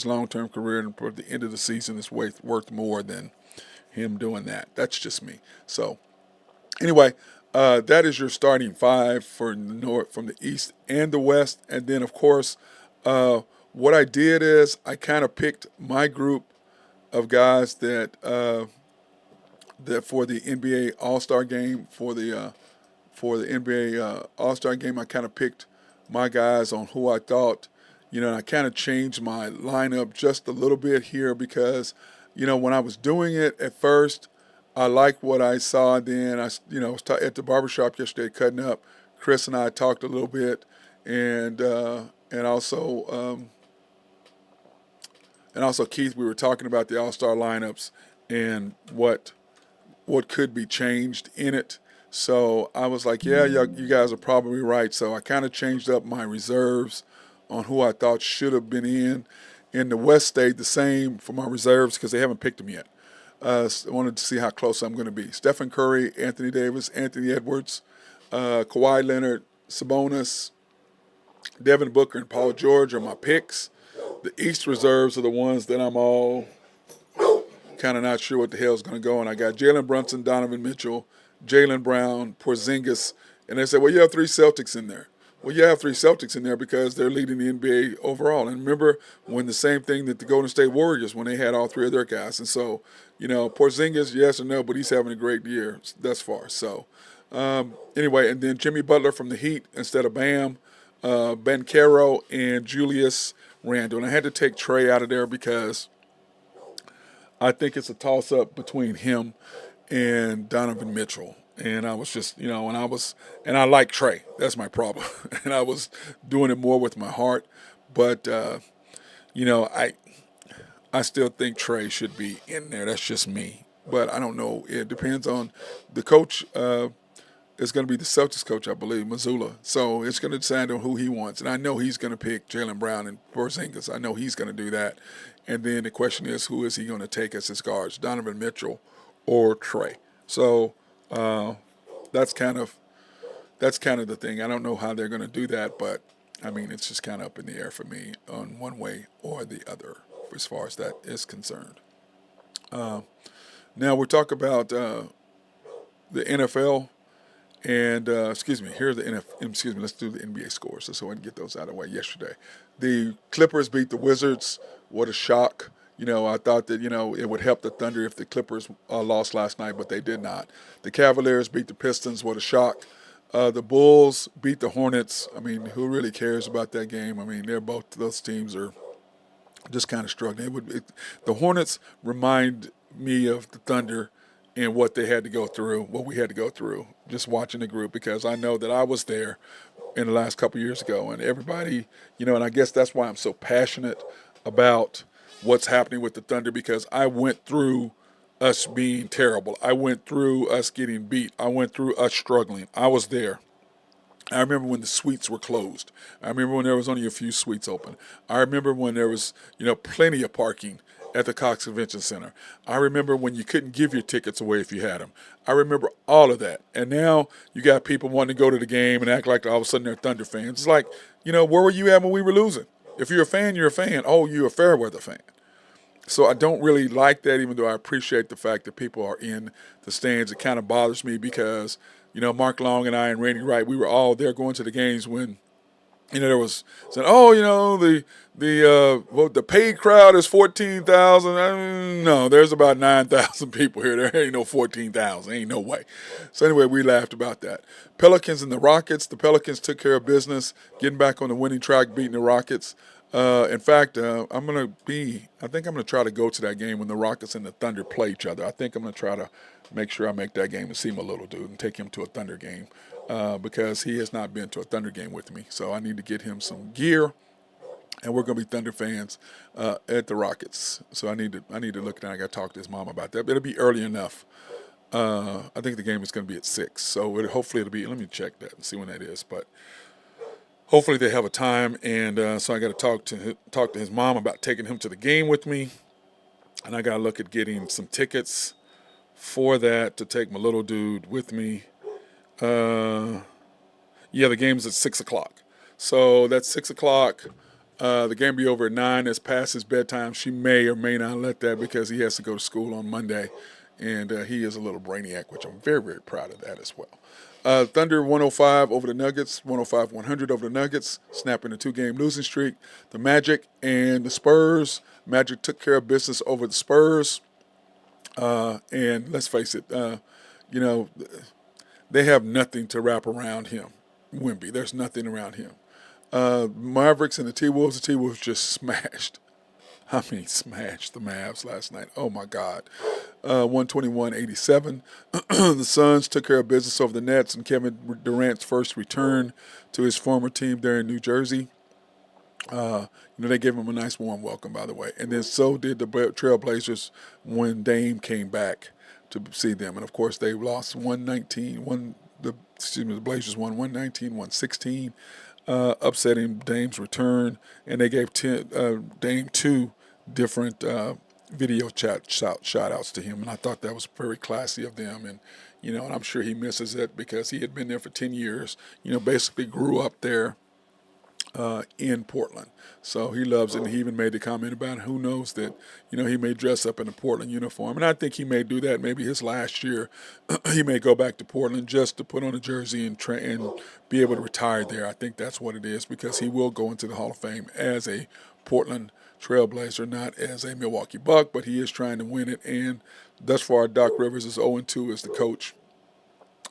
Speaker 2: long-term career and for the end of the season is worth more than him doing that. That's just me. So, anyway, that is your starting five for the North, from the East and the West. And then, of course, what I did is I kind of picked my group of guys that for the NBA All-Star game, for the NBA All-Star game, I kind of picked my guys on who I thought, and I kind of changed my lineup just a little bit here because, when I was doing it at first, I like what I saw. Then I was at the barbershop yesterday cutting up. Chris and I talked a little bit, and also Keith. We were talking about the All-Star lineups and what could be changed in it. So I was like, yeah, you guys are probably right. So I kind of changed up my reserves on who I thought should have been in. In the West stayed the same for my reserves because they haven't picked them yet. I wanted to see how close I'm going to be. Stephen Curry, Anthony Davis, Anthony Edwards, Kawhi Leonard, Sabonis, Devin Booker, and Paul George are my picks. The East reserves are the ones that I'm all kind of not sure what the hell's going to go. And I got Jalen Brunson, Donovan Mitchell, Jaylen Brown, Porzingis. And they said, well, you have three Celtics in there. Well, you have three Celtics in there because they're leading the NBA overall. And remember when the same thing that the Golden State Warriors, when they had all three of their guys. And so, Porzingis, yes or no, but he's having a great year thus far. So, anyway, and then Jimmy Butler from the Heat instead of Bam, Banchero, and Julius Randle. And I had to take Trey out of there because I think it's a toss-up between him and Donovan Mitchell. And I was just, and I like Trey. That's my problem. And I was doing it more with my heart. But, I still think Trey should be in there. That's just me. But I don't know. It depends on the coach. It's going to be the Celtics coach, I believe, Mazzulla. So it's going to decide on who he wants. And I know he's going to pick Jaylen Brown and Porzingis. I know he's going to do that. And then the question is, who is he going to take as his guards, Donovan Mitchell or Trey? So that's kind of that's kind of the thing. I don't know how they're going to do that, but I mean, it's just kind of up in the air for me on one way or the other as far as that is concerned. Now we'll talk about the NFL. And excuse me, here's the excuse me. Let's do the NBA scores so I can get those out of the way. Yesterday, the Clippers beat the Wizards. What a shock! I thought that it would help the Thunder if the Clippers lost last night, but they did not. The Cavaliers beat the Pistons. What a shock! The Bulls beat the Hornets. I mean, who really cares about that game? I mean, those teams are just kind of struggling. The Hornets remind me of the Thunder and what they had to go through, what we had to go through, just watching the group, because I know that I was there in the last couple of years ago, and everybody, and I guess that's why I'm so passionate about what's happening with the Thunder, because I went through us being terrible. I went through us getting beat. I went through us struggling. I was there. I remember when the suites were closed. I remember when there was only a few suites open. I remember when there was, plenty of parking at the Cox Convention Center. I remember when you couldn't give your tickets away if you had them. I remember all of that. And now you got people wanting to go to the game and act like all of a sudden they're Thunder fans. It's like, where were you at when we were losing? If you're a fan, you're a fan. Oh, you're a fair weather fan. So I don't really like that, even though I appreciate the fact that people are in the stands. It kind of bothers me because, Mark Long and I and Randy Wright, we were all there going to the games when, there was saying, the paid crowd is 14,000. No, there's about 9,000 people here. There ain't no 14,000. Ain't no way. So anyway, we laughed about that. Pelicans and the Rockets. The Pelicans took care of business, getting back on the winning track, beating the Rockets. In fact, I think I'm going to try to go to that game when the Rockets and the Thunder play each other. I think I'm going to try to make sure I make that game and see my little dude and take him to a Thunder game because he has not been to a Thunder game with me. So I need to get him some gear, and we're going to be Thunder fans at the Rockets. So I need to look down. I got to talk to his mom about that. But it'll be early enough. I think the game is going to be at 6. So hopefully it'll be. Let me check that and see when that is. But hopefully they have a time, and so I got to talk to his mom about taking him to the game with me, and I got to look at getting some tickets for that to take my little dude with me. The game's at 6:00, so that's 6:00. The game will be over at 9. It's past his bedtime. She may or may not let that because he has to go to school on Monday, and he is a little brainiac, which I'm very, very proud of that as well. Thunder 105 over the Nuggets, 105-100 over the Nuggets, snapping a 2-game losing streak. The Magic and the Spurs. Magic took care of business over the Spurs. And let's face it, they have nothing to wrap around him, Wemby. There's nothing around him. Mavericks and the T-Wolves. The T-Wolves just smashed the Mavs last night. Oh, my God. 121-87. The Suns took care of business over the Nets and Kevin Durant's first return to his former team there in New Jersey. They gave him a nice warm welcome, by the way. And then so did the Trailblazers when Dame came back to see them. And, of course, they lost 119. The Blazers won 119-116, upsetting Dame's return. And they gave Dame 2 different video shout-outs to him. And I thought that was very classy of them. And, and I'm sure he misses it because he had been there for 10 years, basically grew up there in Portland. So he loves it, and he even made the comment about who knows that, he may dress up in a Portland uniform. And I think he may do that maybe his last year. He may go back to Portland just to put on a jersey and be able to retire there. I think that's what it is because he will go into the Hall of Fame as a Portland Trailblazer, not as a Milwaukee Buck, but he is trying to win it. And thus far, Doc Rivers is 0-2 as the coach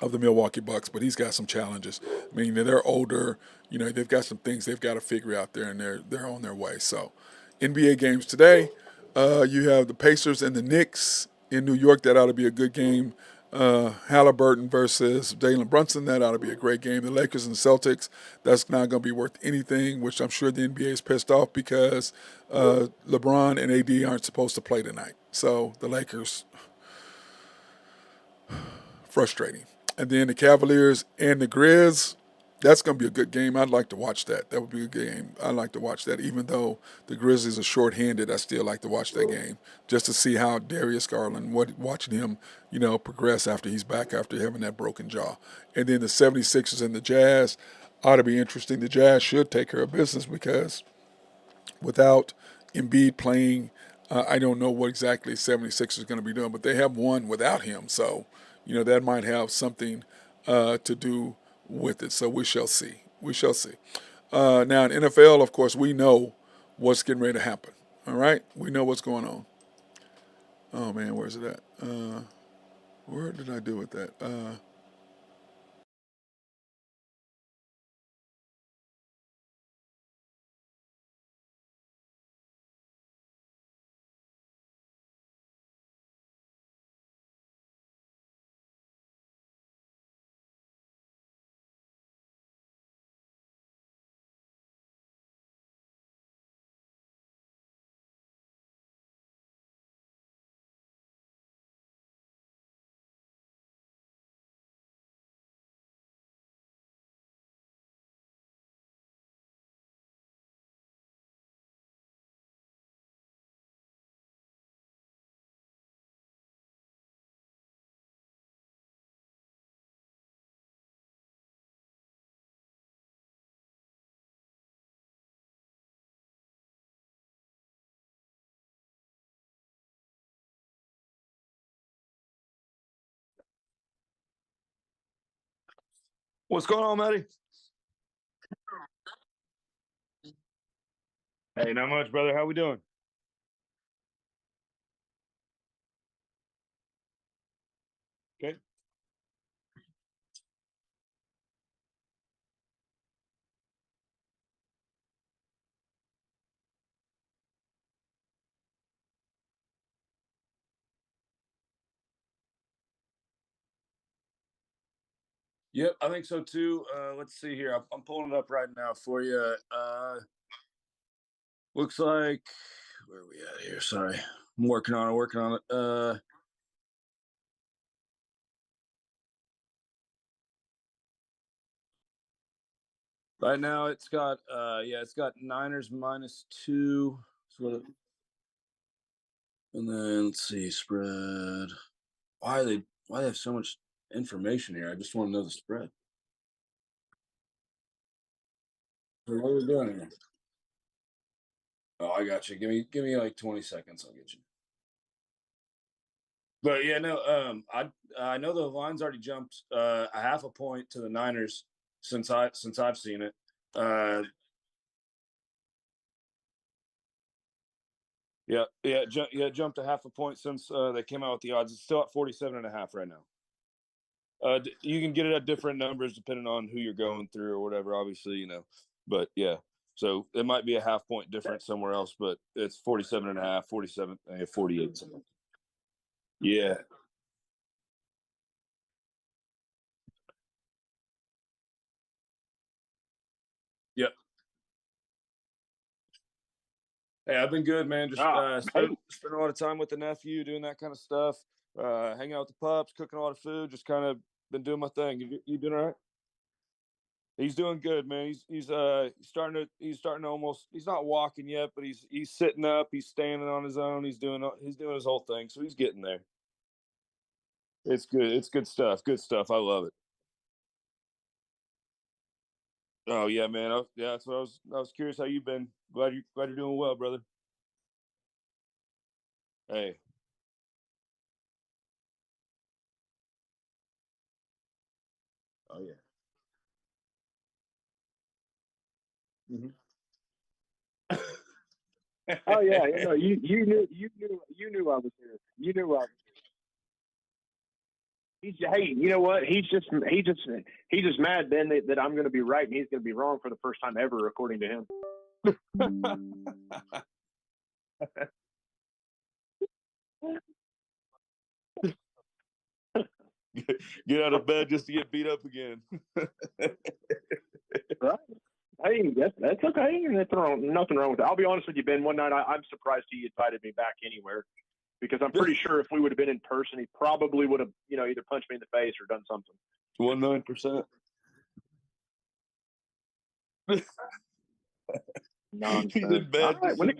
Speaker 2: of the Milwaukee Bucks, but he's got some challenges. I mean, they're older. They've got some things they've got to figure out there, and they're on their way. So, NBA games today. You have the Pacers and the Knicks in New York. That ought to be a good game. Halliburton versus Jalen Brunson. That ought to be a great game. The Lakers and the Celtics. That's not going to be worth anything, which I'm sure the NBA is pissed off because LeBron and AD aren't supposed to play tonight. So the Lakers, frustrating. And then the Cavaliers and the Grizz. That's going to be a good game. I'd like to watch that. That would be a good game. I'd like to watch that. Even though the Grizzlies are shorthanded, I still like to watch that game just to see how Darius Garland, watching him, progress after he's back after having that broken jaw. And then the 76ers and the Jazz ought to be interesting. The Jazz should take care of business because without Embiid playing, I don't know what exactly 76 is going to be doing, but they have won without him. So, that might have something to do with it. So we shall see. We shall see. Now, in NFL, of course, we know what's getting ready to happen. All right? We know what's going on. Oh, man, where's it at? Where did I do with that?
Speaker 3: What's going on, Matty? Hey, not much, brother. How we doing? Okay. Yep, I think so too. Let's see here. I'm pulling it up right now for you. Looks like where are we at here? Sorry, I'm working on it. Working on it. Right now it's got Niners -2. And then let's see spread. Why they have so much information here? I just want to know the spread. So what are we doing here? Oh, I got you. Give me like 20 seconds. I'll get you. But yeah, no, I know the line's already jumped a half a point to the Niners since I've seen it. Uh, yeah, it jumped a half a point since they came out with the odds. It's still at 47.5 right now. You can get it at different numbers depending on who you're going through or whatever. Obviously, but yeah. So it might be a half point difference somewhere else, but it's 47.5, 47, 48. Something. Yeah. Yep. Hey, I've been good, man. Just spend a lot of time with the nephew, doing that kind of stuff. Hanging out with the pups, cooking a lot of food. Just kind of been doing my thing. You doing all right? He's doing good, man. He's starting to almost. He's not walking yet, but he's sitting up. He's standing on his own. He's doing his whole thing. So he's getting there. It's good. It's good stuff. Good stuff. I love it. Oh yeah, man. Yeah, that's what I was curious how you've been. Glad you're doing well, brother. Hey. Oh yeah. Mhm.
Speaker 4: Oh yeah, no, you knew I was here. You knew I was. Hey, you know what? He's just mad then that I'm going to be right and he's going to be wrong for the first time ever, according to him.
Speaker 3: Get out of bed just to get beat up again.
Speaker 4: Right? Hey, that's okay. Nothing wrong with that. I'll be honest with you, Ben. One night I'm surprised he invited me back anywhere because I'm pretty sure if we would have been in person, he probably would have either punched me in the face or done something.
Speaker 3: 1,000,000%.
Speaker 4: Nonsense.
Speaker 3: He's in bed.
Speaker 4: All right, when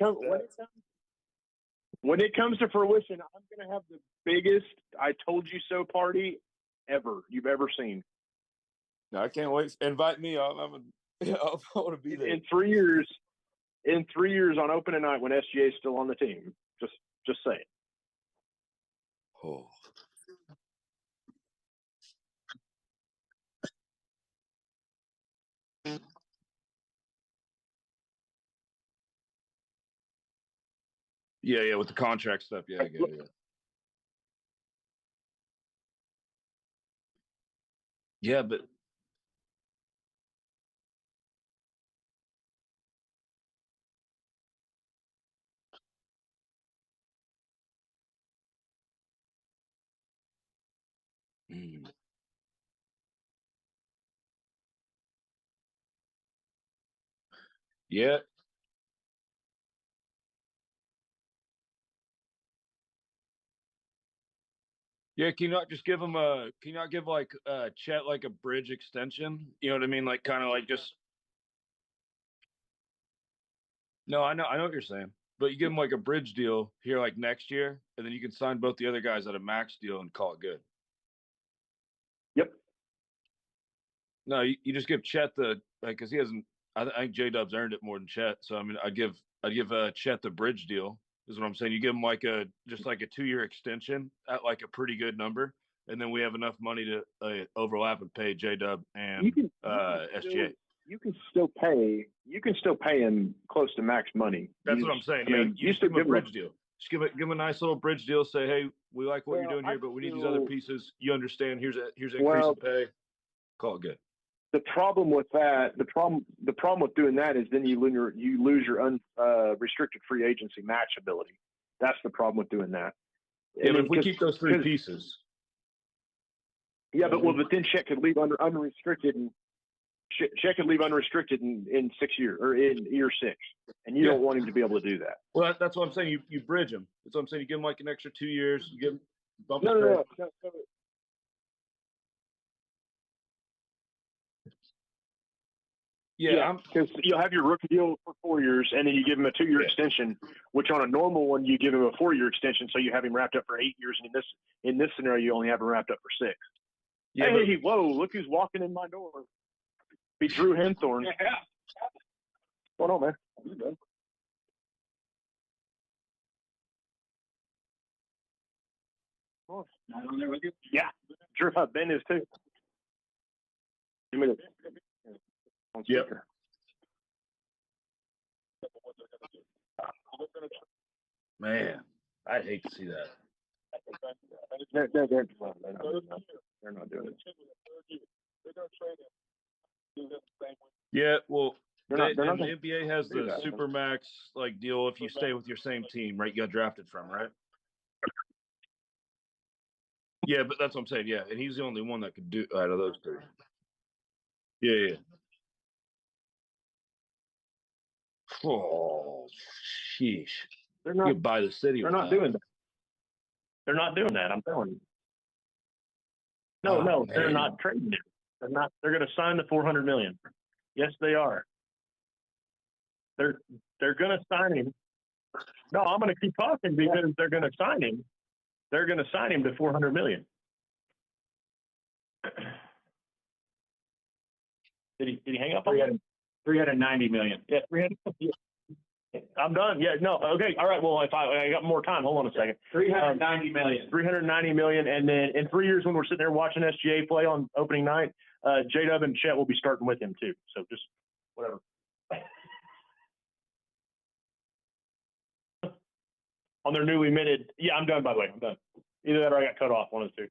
Speaker 4: it comes to fruition, I'm going to have the biggest "I told you so" party you've ever seen.
Speaker 3: No, I can't wait. Invite me. I want to be there.
Speaker 4: In 3 years, on opening night when SGA is still on the team. Just saying.
Speaker 3: Oh. Yeah, with the contract stuff. Yeah, I get it. Yeah, but yeah. Yeah, can you not just give him can you not give like Chet like a bridge extension? You know what I mean? Like kind of like just no, I know what you're saying. But you give him like a bridge deal here like next year, and then you can sign both the other guys at a max deal and call it good.
Speaker 4: Yep.
Speaker 3: No, you just give Chet the because he hasn't. I think J Dub's earned it more than Chet. So I mean, I'd give Chet the bridge deal. Is what I'm saying. You give him like just like a 2-year extension at like a pretty good number, and then we have enough money to overlap and pay J Dub and SGA.
Speaker 4: You can still pay him close to max money.
Speaker 3: That's what I'm saying. Yeah, you just give him a bridge deal. Just give him a nice little bridge deal. Say, hey, we like what you're doing here, but we need these other pieces. You understand? Here's an increase in pay. Call it good.
Speaker 4: The problem with that, the problem with doing that is then you lose your unrestricted free agency match ability. That's the problem with doing that.
Speaker 3: Yeah, but if we keep those 3 pieces.
Speaker 4: Yeah, but then Chet could leave unrestricted, and Chet could leave unrestricted in 6 years or in year 6, and you don't want him to be able to do that.
Speaker 3: Well, that's what I'm saying. You bridge him. That's what I'm saying. You give him like an extra 2 years. You give him bump his pay.
Speaker 4: No. Yeah, because you'll have your rookie deal for 4 years, and then you give him a 2-year extension, which on a normal one you give him a 4-year extension, so you have him wrapped up for 8 years. And in this scenario, you only have him wrapped up for 6. Yeah, hey, whoa! Look who's walking in my door. Be Drew Henthorn. Yeah. What's going on, man? Not on there with you? Yeah, Drew. Ben is too. Give me the.
Speaker 3: Yep. Man, I'd hate to see that.
Speaker 4: They're not doing it.
Speaker 3: Yeah, well,
Speaker 4: the
Speaker 3: NBA has the Supermax like deal if you stay with your same team, right? You got drafted from, right? Yeah, but that's what I'm saying. Yeah, and he's the only one that could do out of those 3. Yeah. Oh, sheesh.
Speaker 4: They're not.
Speaker 3: You could buy the city.
Speaker 4: They're not doing that. They're not doing that. I'm telling you. No, they're not trading it. They're not. They're going to sign the $400 million. Yes, they are. They're going to sign him. No, I'm going to keep talking because they're going to sign him. They're going to sign him to $400 million. Did he hang up on me? $390 million. Yeah, 300. I'm done. Yeah, no. Okay. All right. Well, if I got more time, hold on a second. $390 million. $390 million, and then in 3 years when we're sitting there watching SGA play on opening night, J-Dub and Chet will be starting with him too. So just whatever. On their newly minted. Yeah, I'm done. By the way, I'm done. Either that or I got cut off. One of the two.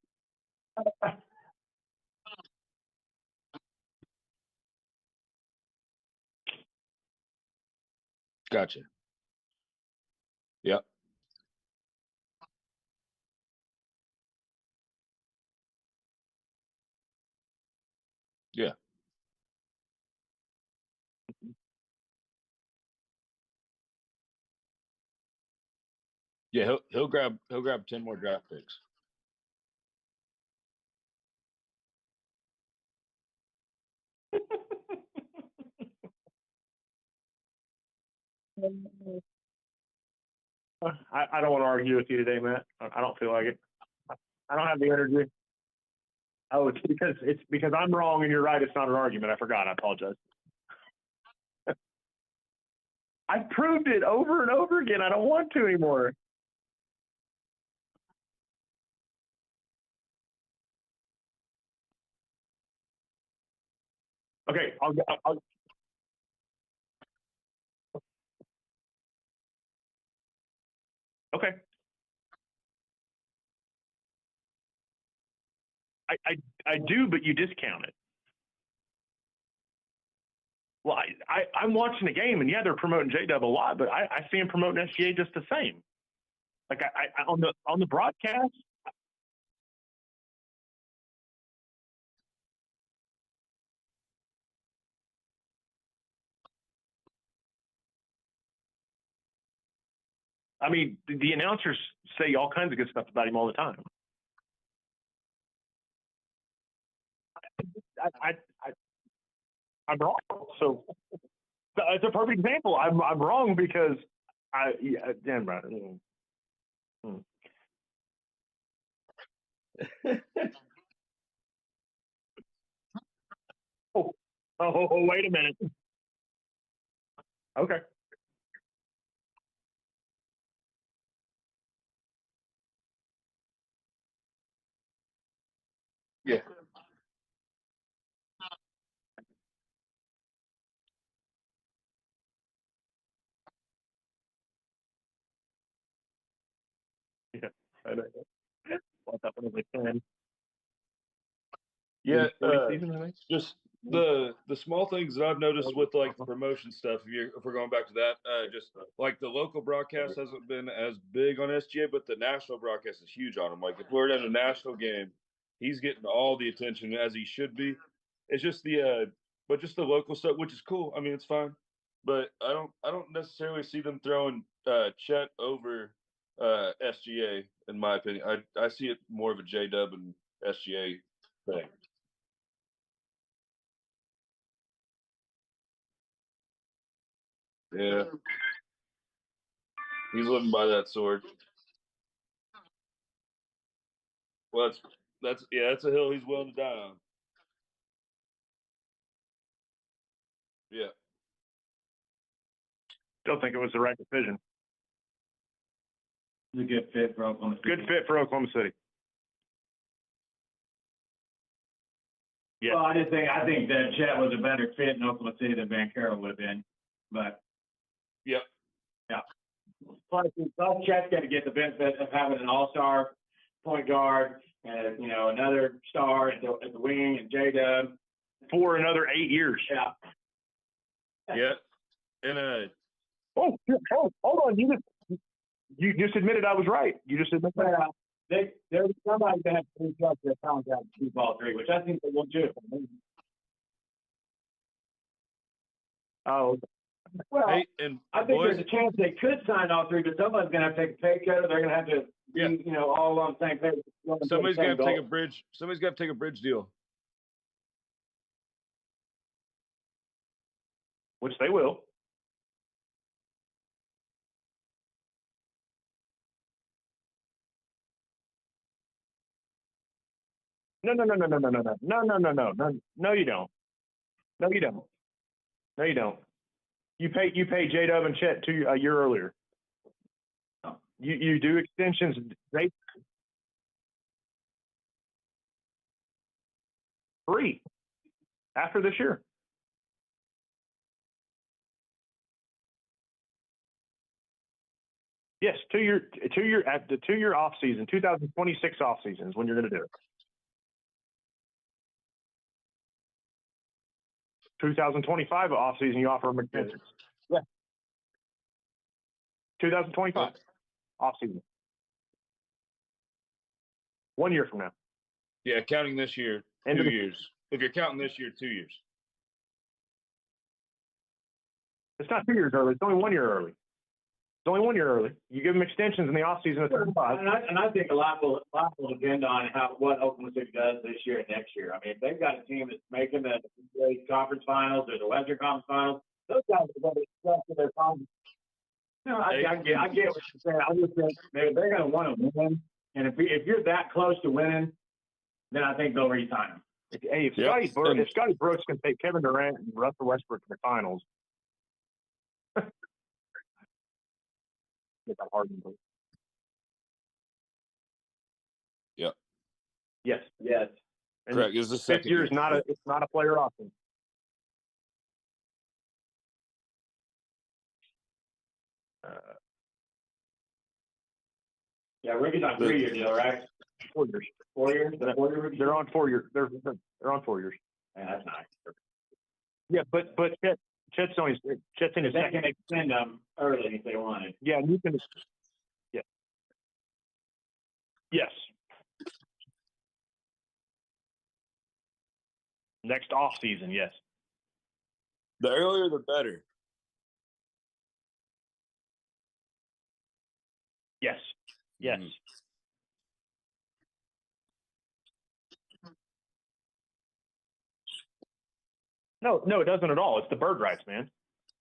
Speaker 3: Gotcha. Yep. Yeah. Yeah, he'll grab 10 more draft picks.
Speaker 4: I don't want to argue with you today, Matt. I don't feel like it. I don't have the energy. Oh, it's because I'm wrong and you're right. It's not an argument. I forgot. I apologize. I've proved it over and over again. I don't want to anymore. Okay, I'll okay. I do, but you discount it. Well, I'm watching the game, and yeah, they're promoting J-Dub a lot, but I see them promoting SGA just the same. Like I on the broadcast. I mean, the announcers say all kinds of good stuff about him all the time. I, I I'm wrong. So it's a perfect example. I'm wrong because damn right. Wait a minute. Okay. Yeah. Yeah. I know. Well, that one was like 10.
Speaker 3: Yeah,
Speaker 4: 40 season, I think.
Speaker 3: just the small things that I've noticed with like the promotion stuff. If we're going back to that, just like the local broadcast hasn't been as big on SGA, but the national broadcast is huge on him. Like if we're at a national game, he's getting all the attention as he should be. It's just but just the local stuff, which is cool. I mean, it's fine, but I don't necessarily see them throwing Chet over SGA in my opinion. I see it more of a J Dub and SGA thing. Yeah, he's living by that sword. Well, that's yeah, that's a hill he's willing to die on. Yeah,
Speaker 4: Still think it was the right decision.
Speaker 5: It's a good fit for Oklahoma City.
Speaker 4: Good fit for Oklahoma City. Yeah.
Speaker 5: Well, I think that Chet was a better fit in Oklahoma City than Van Carroll would have been. But
Speaker 3: yep.
Speaker 5: yeah. Plus Chet's going to get the benefit of having an all-star point guard and another star at the wing and J-Dub
Speaker 4: For another 8 years.
Speaker 5: Yeah.
Speaker 3: Yeah, and
Speaker 4: hold on. You just admitted I was right. You just admitted that.
Speaker 5: There's somebody that has to restructure their contract to keep all three, which I think they will do.
Speaker 4: Oh,
Speaker 5: Well,
Speaker 3: hey, and
Speaker 5: I think
Speaker 3: boys,
Speaker 5: there's a chance they could sign all three, but somebody's going to have to take a pay cut, or they're going to have to be, all on the same page.
Speaker 3: somebody's got to take a bridge. Somebody's got to take a bridge deal.
Speaker 4: which they will. No, no, no, no, no, no, no, no, no, no, no, no, no, no, you don't. No, you don't. No, you don't. You pay J Dub and Chet a year earlier. You do extensions. They free after this year. Yes, 2 year at the 2 year off season, 2026 off season is when you're going to do it. 2025 off season, you offer them extensions. Yeah. 2025 off season. 1 year from now.
Speaker 3: Yeah, counting this year, 2 years. If you're counting this year, 2 years.
Speaker 4: It's not 2 years early. It's only 1 year early. It's only 1 year early. You give them extensions in the off season at 35.
Speaker 5: And I think a lot will depend on what Oklahoma City does this year and next year. I mean, if they've got a team that's making the conference finals or the Western Conference finals, those guys are going to structure their conference No, I get what you're saying. I just think they're going to want to win. And if you're that close to winning, then I think they'll resign him.
Speaker 4: Hey, if
Speaker 3: Yep.
Speaker 4: Scotty Brooks can take Kevin Durant and Russell Westbrook to the finals, get that Harden.
Speaker 3: Yep.
Speaker 4: Yes. And
Speaker 3: Correct. It's the
Speaker 4: fifth
Speaker 3: second
Speaker 4: year
Speaker 3: year.
Speaker 4: is not a player option.
Speaker 5: Yeah, Ricky's on 3-year deal, right?
Speaker 4: 4 years.
Speaker 5: 4 years?
Speaker 4: They're on 4 years. They're on 4 years.
Speaker 5: Yeah, that's nice.
Speaker 4: Yeah, but Chet's in his
Speaker 5: They can
Speaker 4: second.
Speaker 5: extend them early if they wanted.
Speaker 4: Yeah, you can. Yeah. Yes. Next off season, yes.
Speaker 3: The earlier, the better.
Speaker 4: Yes. Yes.
Speaker 3: Mhm.
Speaker 4: No, it doesn't at all. It's the bird rights, man.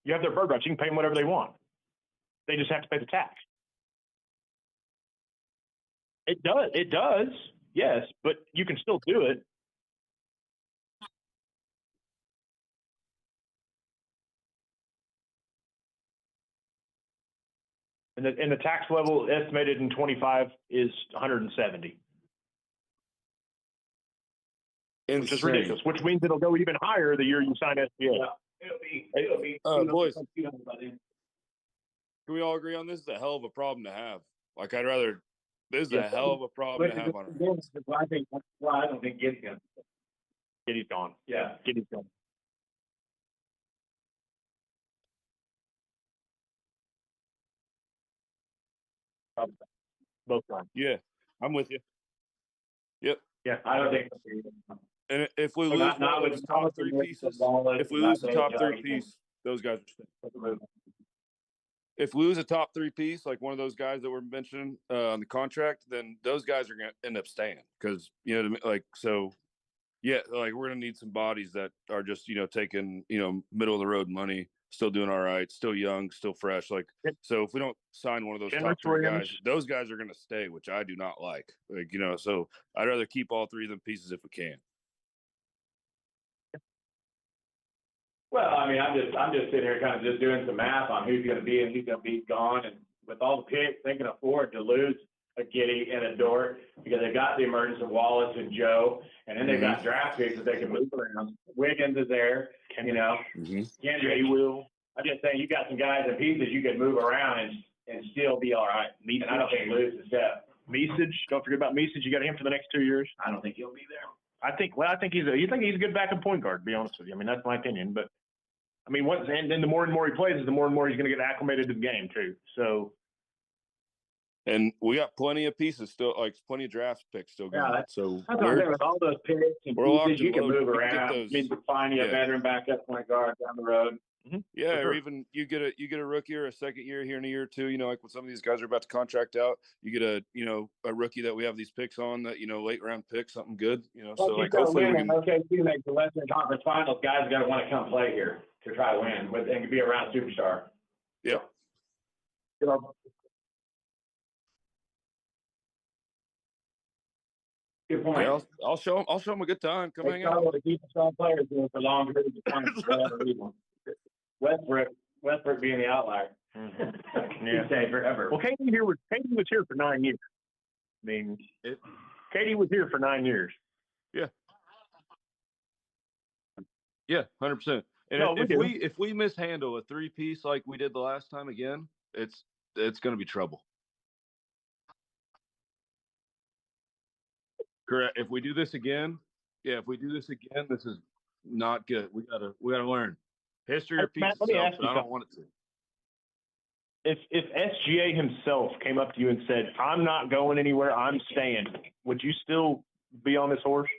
Speaker 4: You have their bird rights. You can pay them whatever they want. They just have to pay the tax. It does. It does. Yes, but you can still do it. And the tax level estimated in 25 is 170, which is
Speaker 3: Insane.
Speaker 4: ridiculous. Which means it'll go even higher the year you sign SBA.
Speaker 5: Yeah, it'll be.
Speaker 3: Boys.
Speaker 5: 200 by then.
Speaker 3: Can we all agree on this is a hell of a problem to have? Like, this is
Speaker 4: Yeah.
Speaker 3: a hell of a problem to have on our hands.
Speaker 5: I think that's why I don't think Giddy's going to.
Speaker 4: Giddy's gone.
Speaker 5: Yeah.
Speaker 4: Giddy's gone. Both gone.
Speaker 3: Yeah, I'm with you. Yep.
Speaker 4: Yeah.
Speaker 5: I don't think.
Speaker 3: And if we
Speaker 5: But
Speaker 3: lose
Speaker 5: not
Speaker 3: one of
Speaker 5: with-
Speaker 3: those
Speaker 5: not
Speaker 3: top
Speaker 5: with the
Speaker 3: three
Speaker 5: risk
Speaker 3: pieces,
Speaker 5: of Wallace,
Speaker 3: if we
Speaker 5: not
Speaker 3: lose the
Speaker 5: with
Speaker 3: top
Speaker 5: Johnny,
Speaker 3: three piece, those guys are staying. If we lose a top three piece, like one of those guys that we're mentioning on the contract, then those guys are going to end up staying because, like, so, yeah, like we're going to need some bodies that are just, taking, middle of the road money, still doing all right, still young, still fresh. Like, so if we don't sign one of those top three guys, those guys are going to stay, which I do not like. Like, so I'd rather keep all three of them pieces if we can.
Speaker 5: Well, I mean, I'm just sitting here kind of just doing some math on who's going to be and who's going to be gone, and with all the picks, they can afford to lose a Giddy and a Dort because they've got the emergence of Wallace and Joe, and then they've got draft picks that they can move around. Wiggins is there, Kendrick will. I'm just saying, you got some guys and pieces you can move around and still be all right. And I don't think lose the step.
Speaker 4: Mesage, don't forget about Mesage. You got him for the next 2 years.
Speaker 5: I don't think he'll be there.
Speaker 4: I think he's a good backup point guard, to be honest with you. I mean, that's my opinion. But I mean, and the more and more he plays, the more and more he's going to get acclimated to the game too. So,
Speaker 3: and we got plenty of pieces still, like plenty of draft picks still going.
Speaker 5: Yeah,
Speaker 3: so
Speaker 5: that's what I'm saying, with all those picks and pieces you can move around. I mean, find you a veteran backup point guard down the road.
Speaker 3: Yeah, or even you get a rookie or a second year here in a year or two. Like when some of these guys are about to contract out, you get a rookie that we have these picks on that late round pick, something good. So like hopefully we can.
Speaker 5: Okay, you make the Western Conference Finals. Guys got to want to come play here to try to win and be around a superstar.
Speaker 3: Yep.
Speaker 5: Good point.
Speaker 3: Yeah, I'll show them a good time. Come hang out.
Speaker 5: To keep the strong players doing for long periods of time. For whatever reason. Westbrook being the outlier.
Speaker 4: Yeah.
Speaker 5: Stay forever.
Speaker 4: Well, Katie was here for 9 years. I mean, Katie was here for 9 years.
Speaker 3: Yeah. Yeah, 100%. And
Speaker 4: No,
Speaker 3: if we mishandle a three piece like we did the last time again, it's going to be trouble. Correct. If we do this again, this is not good. We gotta learn. History repeats itself, but I don't want it to.
Speaker 4: If SGA himself came up to you and said, "I'm not going anywhere, I'm staying," would you still be on this horse?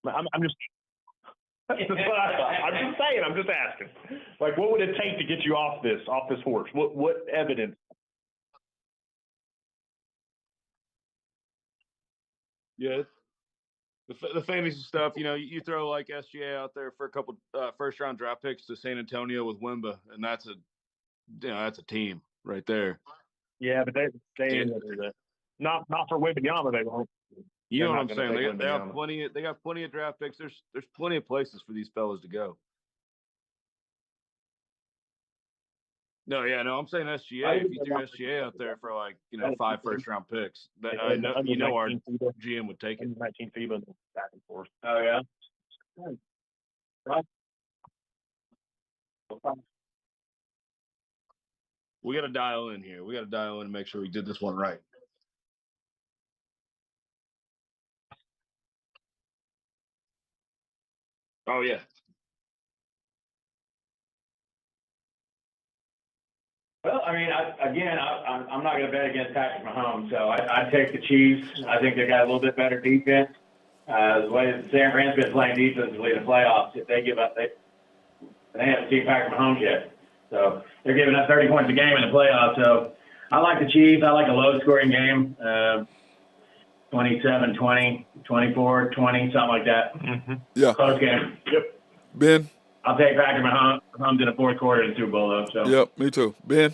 Speaker 4: I'm just. That's what I thought. I'm just saying. I'm just asking. Like, what would it take to get you off this horse? What evidence?
Speaker 3: Yeah, the fantasy stuff. You throw like SGA out there for a couple first round draft picks to San Antonio with Wemba, and that's a team right there.
Speaker 4: Yeah, but they not for Wembanyama, they won't.
Speaker 3: You
Speaker 4: They're
Speaker 3: know what
Speaker 4: not
Speaker 3: I'm
Speaker 4: gonna
Speaker 3: saying?
Speaker 4: take
Speaker 3: They have
Speaker 4: Wembanyama.
Speaker 3: they got plenty of draft picks. There's plenty of places for these fellas to go. No, yeah, no, I'm saying SGA. If you threw SGA out there for like 5 first-round picks, that I know our GM would take it.
Speaker 4: 19 FIBA back and forth.
Speaker 5: Oh, yeah?
Speaker 3: We got to dial in here. We got to dial in and make sure we did this one right. Oh yeah.
Speaker 5: Well, I mean, I'm not going to bet against Patrick Mahomes, so I'd take the Chiefs. I think they got a little bit better defense. The way that San Fran's been playing defensively in the playoffs, if they give up, they haven't seen Patrick Mahomes yet. So they're giving up 30 points a game in the playoffs. So I like the Chiefs. I like a low-scoring game, 27-20, 24-20, something like that.
Speaker 4: Mm-hmm.
Speaker 2: Yeah.
Speaker 5: Close game. Yep.
Speaker 2: Ben?
Speaker 5: I'll take Patrick Mahomes in the fourth quarter of the Super Bowl, though. So.
Speaker 2: Yep, me too. Ben?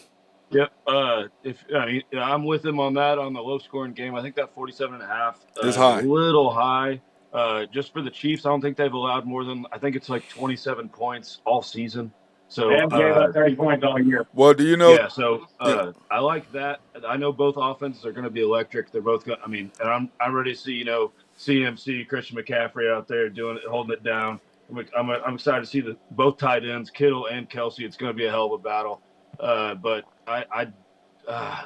Speaker 3: Yep. I'm with him on that on the low scoring game. I think that 47.5
Speaker 2: is high.
Speaker 3: A little high. Just for the Chiefs, I don't think they've allowed more than I think it's like 27 points all season. So
Speaker 5: they haven't gave up 30 points all year.
Speaker 2: Well, do you know?
Speaker 3: Yeah. So I like that. I know both offenses are going to be electric. They're both going. I mean, and I'm ready to see CMC, Christian McCaffrey out there holding it down. I'm excited to see both tight ends, Kittle and Kelsey. It's going to be a hell of a battle. But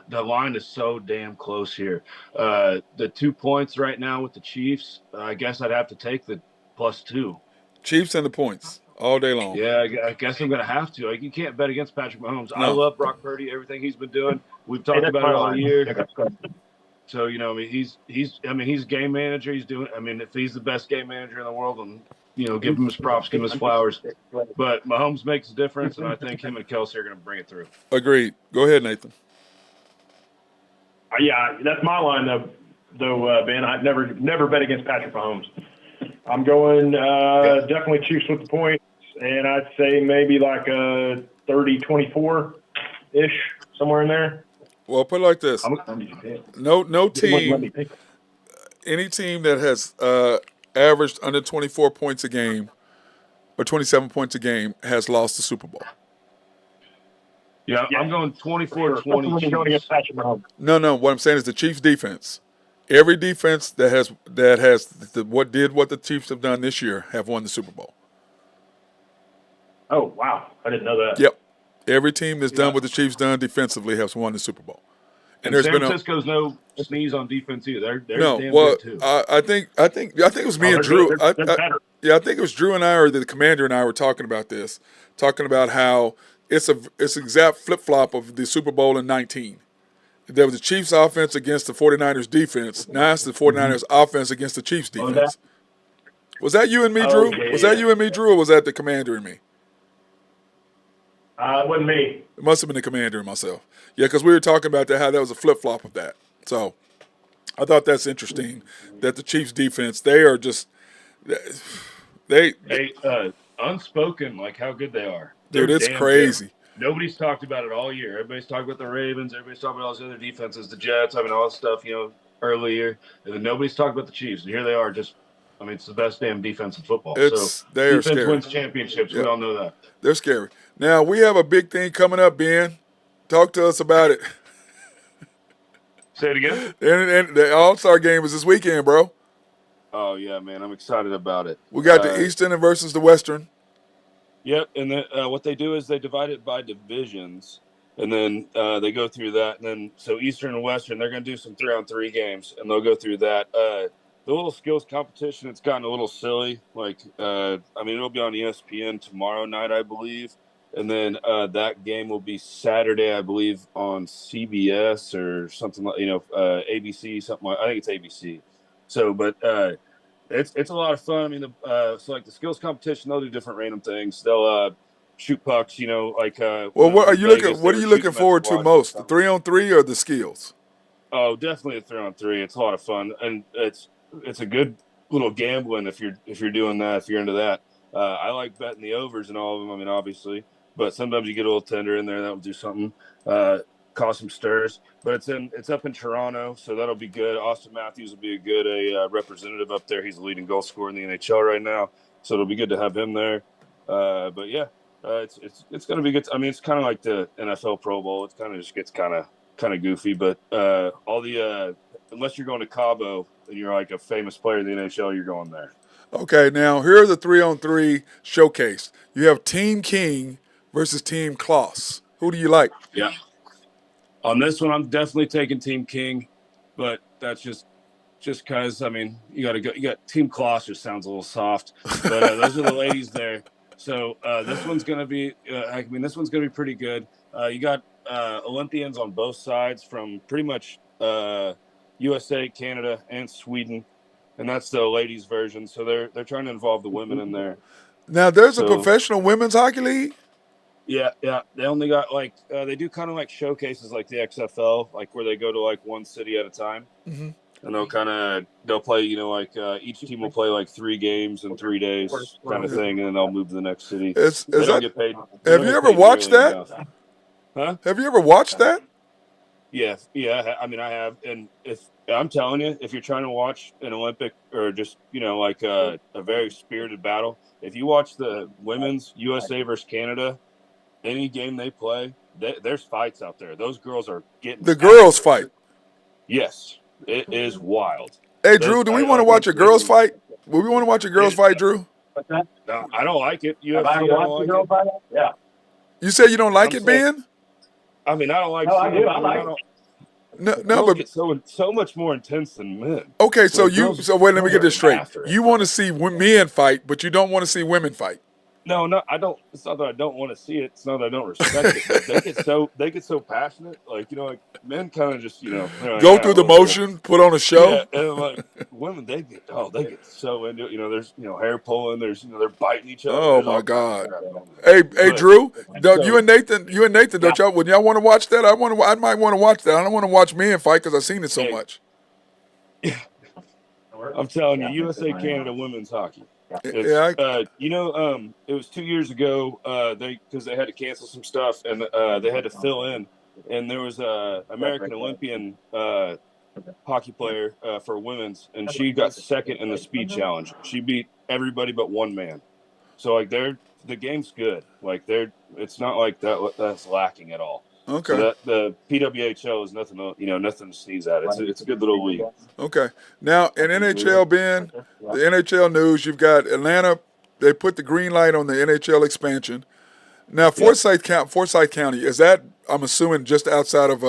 Speaker 3: the line is so damn close here. The 2 points right now with the Chiefs, I guess I'd have to take the +2.
Speaker 2: Chiefs and the points all day long.
Speaker 3: Yeah, I guess I'm going to have to. Like, you can't bet against Patrick Mahomes.
Speaker 2: No.
Speaker 3: I love Brock Purdy, everything he's been doing. We've talked about it all year. So, I mean, he's a game manager. He's doing. I mean, if he's the best game manager in the world, then give him his props, give him his flowers. But Mahomes makes a difference, and I think him and Kelsey are going to bring it through.
Speaker 2: Agreed. Go ahead, Nathan.
Speaker 4: Yeah, that's my line though, Ben. I'd never bet against Patrick Mahomes. I'm going definitely Chiefs with the points, and I'd say maybe like a 30-24-ish, somewhere in there.
Speaker 2: Well, put it like this: no team, any team that has averaged under 24 points a game or 27 points a game has lost the Super Bowl.
Speaker 3: Yeah, I'm going 24-20.
Speaker 4: Going against Patrick Mahomes.
Speaker 2: No. What I'm saying is the Chiefs' defense. Every defense that has what the Chiefs have done this year have won the Super Bowl.
Speaker 4: Oh wow, I didn't know that.
Speaker 2: Yep, every team that's done what the Chiefs done defensively has won the Super Bowl.
Speaker 3: And San Francisco's no sneeze on defense either. They're
Speaker 2: no.
Speaker 3: damn
Speaker 2: Well,
Speaker 3: good too.
Speaker 2: I think it was me and Drew. I think it was Drew and I, or the commander and I, were talking about how it's exact flip flop of the Super Bowl in 19. There was the Chiefs offense against the 49ers defense. Now it's the 49ers offense against the Chiefs defense. Was that you and me, Drew? Was that you and me, Drew, or was that the commander and me?
Speaker 5: It wasn't me.
Speaker 2: It must have been the commander and myself. Yeah, because we were talking about that, how that was a flip-flop of that. So I thought that's interesting that the Chiefs defense, they are just they
Speaker 3: unspoken, like how good they are.
Speaker 2: Dude, it's crazy.
Speaker 3: Good. Nobody's talked about it all year. Everybody's talking about the Ravens. Everybody's talking about all these other defenses, the Jets. I mean, all this stuff, earlier. And then nobody's talking about the Chiefs. And here they are it's the best damn defense in football.
Speaker 2: They're scary.
Speaker 3: Defense wins championships. Yep. We all know that.
Speaker 2: They're scary. Now, we have a big thing coming up, Ben. Talk to us about it.
Speaker 3: Say it again?
Speaker 2: And the All-Star game is this weekend, bro.
Speaker 3: Oh, yeah, man. I'm excited about it.
Speaker 2: We got the Eastern versus the Western.
Speaker 3: Yep, and then what they do is they divide it by divisions, and then they go through that. And then so Eastern and Western, they're going to do some 3-on-3 games, and they'll go through that. The little skills competition, it's gotten a little silly. It'll be on ESPN tomorrow night, I believe. And then that game will be Saturday, I believe, on CBS or something like, ABC, something like, I think it's ABC. So, but it's a lot of fun. I mean, the skills competition, they'll do different random things. They'll shoot pucks, what
Speaker 2: are you looking forward to most? The 3-on-3 or the skills?
Speaker 3: Oh, definitely the 3-on-3. It's a lot of fun, and it's a good little gambling if you're doing that, if you're into that. I like betting the overs and all of them. I mean, obviously. but sometimes you get a little tender in there. That will do something, cause some stirs. But it's up in Toronto, so that'll be good. Austin Matthews will be a good representative up there. He's the leading goal scorer in the NHL right now, so it'll be good to have him there. But yeah, it's going to be good. I mean, it's kind of like the NFL Pro Bowl. It kind of just gets kind of goofy, but all the unless you're going to Cabo and you're like a famous player in the NHL, you're going there.
Speaker 2: Okay, now here's a 3-on-3 showcase. You have Team King versus Team Kloss. Who do you like?
Speaker 3: Yeah. On this one, I'm definitely taking Team King, but that's just because, I mean, you got Team Kloss just sounds a little soft, but those are the ladies there. So this one's going to be, this one's going to be pretty good. You got Olympians on both sides from pretty much USA, Canada, and Sweden. And that's the ladies' version. So they're trying to involve the women in there.
Speaker 2: Now, there's a professional women's hockey league?
Speaker 3: Yeah. They only got they do kind of like showcases like the XFL, like where they go to like one city at a time.
Speaker 2: Mm-hmm.
Speaker 3: And they'll play, each team will play like 3 games in 3 days kind of thing. And then they'll move to the next city. They don't get paid.
Speaker 2: Have you ever watched that?
Speaker 3: Huh?
Speaker 2: Have you ever watched that?
Speaker 3: Yeah. I mean, I have. And if I'm telling you, if you're trying to watch an Olympic or just, like a very spirited battle, if you watch the women's USA versus Canada, any game they play, there's fights out there. Those girls are getting
Speaker 2: the girls fight.
Speaker 3: Yes, it is wild.
Speaker 2: Hey, Drew, do we want to watch a girls fight? Will we want to watch a girls fight, Drew?
Speaker 3: No, I don't like it.
Speaker 4: Have I watched the girl fight? Yeah.
Speaker 2: You said you don't like it, Ben?
Speaker 3: I mean, I don't like.
Speaker 4: No, I do. I like it.
Speaker 2: No, but
Speaker 3: it's so much more intense than men.
Speaker 2: Okay, so wait, let me get this straight. You want to see men fight, but you don't want to see women fight.
Speaker 3: No, I don't. It's not that I don't want to see it. It's not that I don't respect it. But they get so passionate. Like men kind of just
Speaker 2: go through the motion, put on a show.
Speaker 3: Yeah, and like women, they get so into it. There's hair pulling. There's they're biting each other.
Speaker 2: Oh my God. Hey, Drew, you and Nathan, don't y'all? Would y'all want to watch that? I might want to watch that. I don't want to watch men fight because I've seen it so much.
Speaker 3: I'm telling you, USA Canada women's hockey. It was 2 years ago. Because they had to cancel some stuff and they had to fill in, and there was a American Olympian hockey player for women's, and she got second in the speed challenge. She beat everybody but one man. So the game's good. It's not like that's lacking at all.
Speaker 2: Okay.
Speaker 3: So the PWHL is nothing to sneeze at. It's a good little league.
Speaker 2: Okay. Now in NHL, Ben, the NHL news, you've got Atlanta. They put the green light on the NHL expansion. Now Forsyth County, is that, I'm assuming, just outside of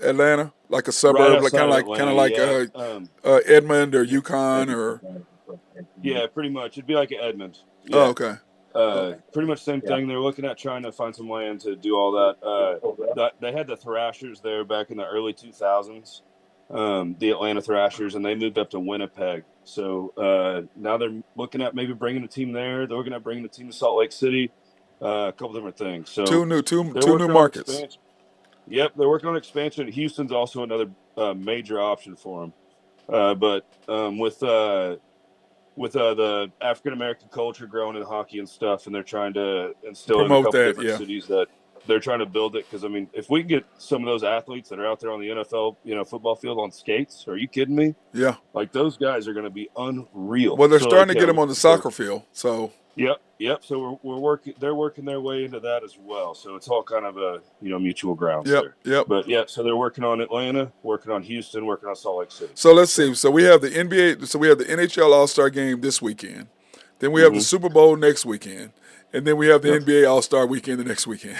Speaker 2: Atlanta, like a suburb, like kind of like Edmond or Yukon or.
Speaker 3: Yeah, pretty much. It'd be like an Edmond. Yeah.
Speaker 2: Oh, okay.
Speaker 3: Pretty much same thing. They're looking at trying to find some land to do all that. They had the Thrashers there back in the early 2000s, the Atlanta Thrashers, and they moved up to Winnipeg. So now they're looking at maybe bringing a team there. They're looking at bringing a team to Salt Lake City. A couple different things. So
Speaker 2: two new markets.
Speaker 3: Yep, they're working on expansion. Houston's also another major option for them. But with the African American culture growing in hockey and stuff, and they're trying to instill in a couple different cities that they're trying to build it. Because I mean, if we can get some of those athletes that are out there on the NFL, football field on skates, are you kidding me?
Speaker 2: Yeah,
Speaker 3: like those guys are going to be unreal.
Speaker 2: Well, they're starting to get them on the soccer field. So
Speaker 3: yep. So we're working. They're working their way into that as well. So it's all kind of a mutual grounds there.
Speaker 2: Yep.
Speaker 3: But so they're working on Atlanta, working on Houston, working on Salt Lake City.
Speaker 2: So let's see. So we have the NBA. So we have the NHL All-Star Game this weekend. Then we have the Super Bowl next weekend, and then we have the NBA All-Star Weekend the next weekend.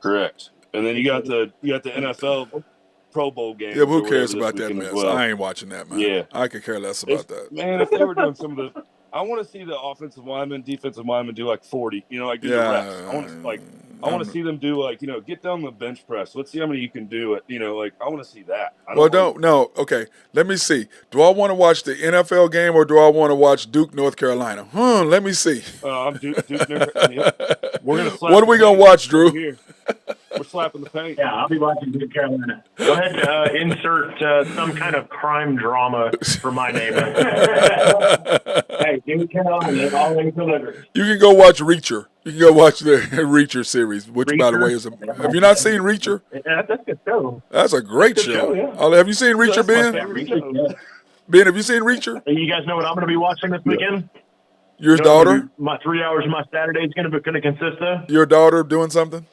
Speaker 3: Correct. And then you got the NFL Pro Bowl game.
Speaker 2: Yeah, but who cares about that mess?
Speaker 3: Well.
Speaker 2: I ain't watching that, man.
Speaker 3: Yeah,
Speaker 2: I could care less about that.
Speaker 3: Man, if they were doing some of the. I want to see the offensive linemen, defensive linemen do like 40, like do the reps. I want to see them do get down the bench press. Let's see how many you can do it. I want to see that.
Speaker 2: Okay. Let me see. Do I want to watch the NFL game or do I want to watch Duke, North Carolina? Let me see.
Speaker 3: I'm Duke. We're gonna.
Speaker 2: What are we gonna watch, Drew?
Speaker 3: Here. We're slapping the paint.
Speaker 4: Yeah, I'll be watching Duke, Carolina. Go ahead, insert some kind of crime drama for my name. Hey, Duke, Carolina, all in delivered.
Speaker 2: You can go watch Reacher. You can go watch the Reacher series, which, by the
Speaker 4: Reacher.
Speaker 2: way, have you not seen Reacher?
Speaker 4: Yeah, that's a good show.
Speaker 2: That's a great
Speaker 4: Good
Speaker 2: show.
Speaker 4: show, yeah.
Speaker 2: Have you seen Reacher,
Speaker 3: That's my
Speaker 2: Ben?
Speaker 3: favorite
Speaker 4: Reacher,
Speaker 3: show.
Speaker 4: yeah.
Speaker 2: Ben, have you seen Reacher?
Speaker 4: You guys know what I'm going to be watching this weekend?
Speaker 2: Your
Speaker 4: You know what
Speaker 2: daughter?
Speaker 4: my 3 hours of my Saturday is going to consist of?
Speaker 2: Your daughter doing something?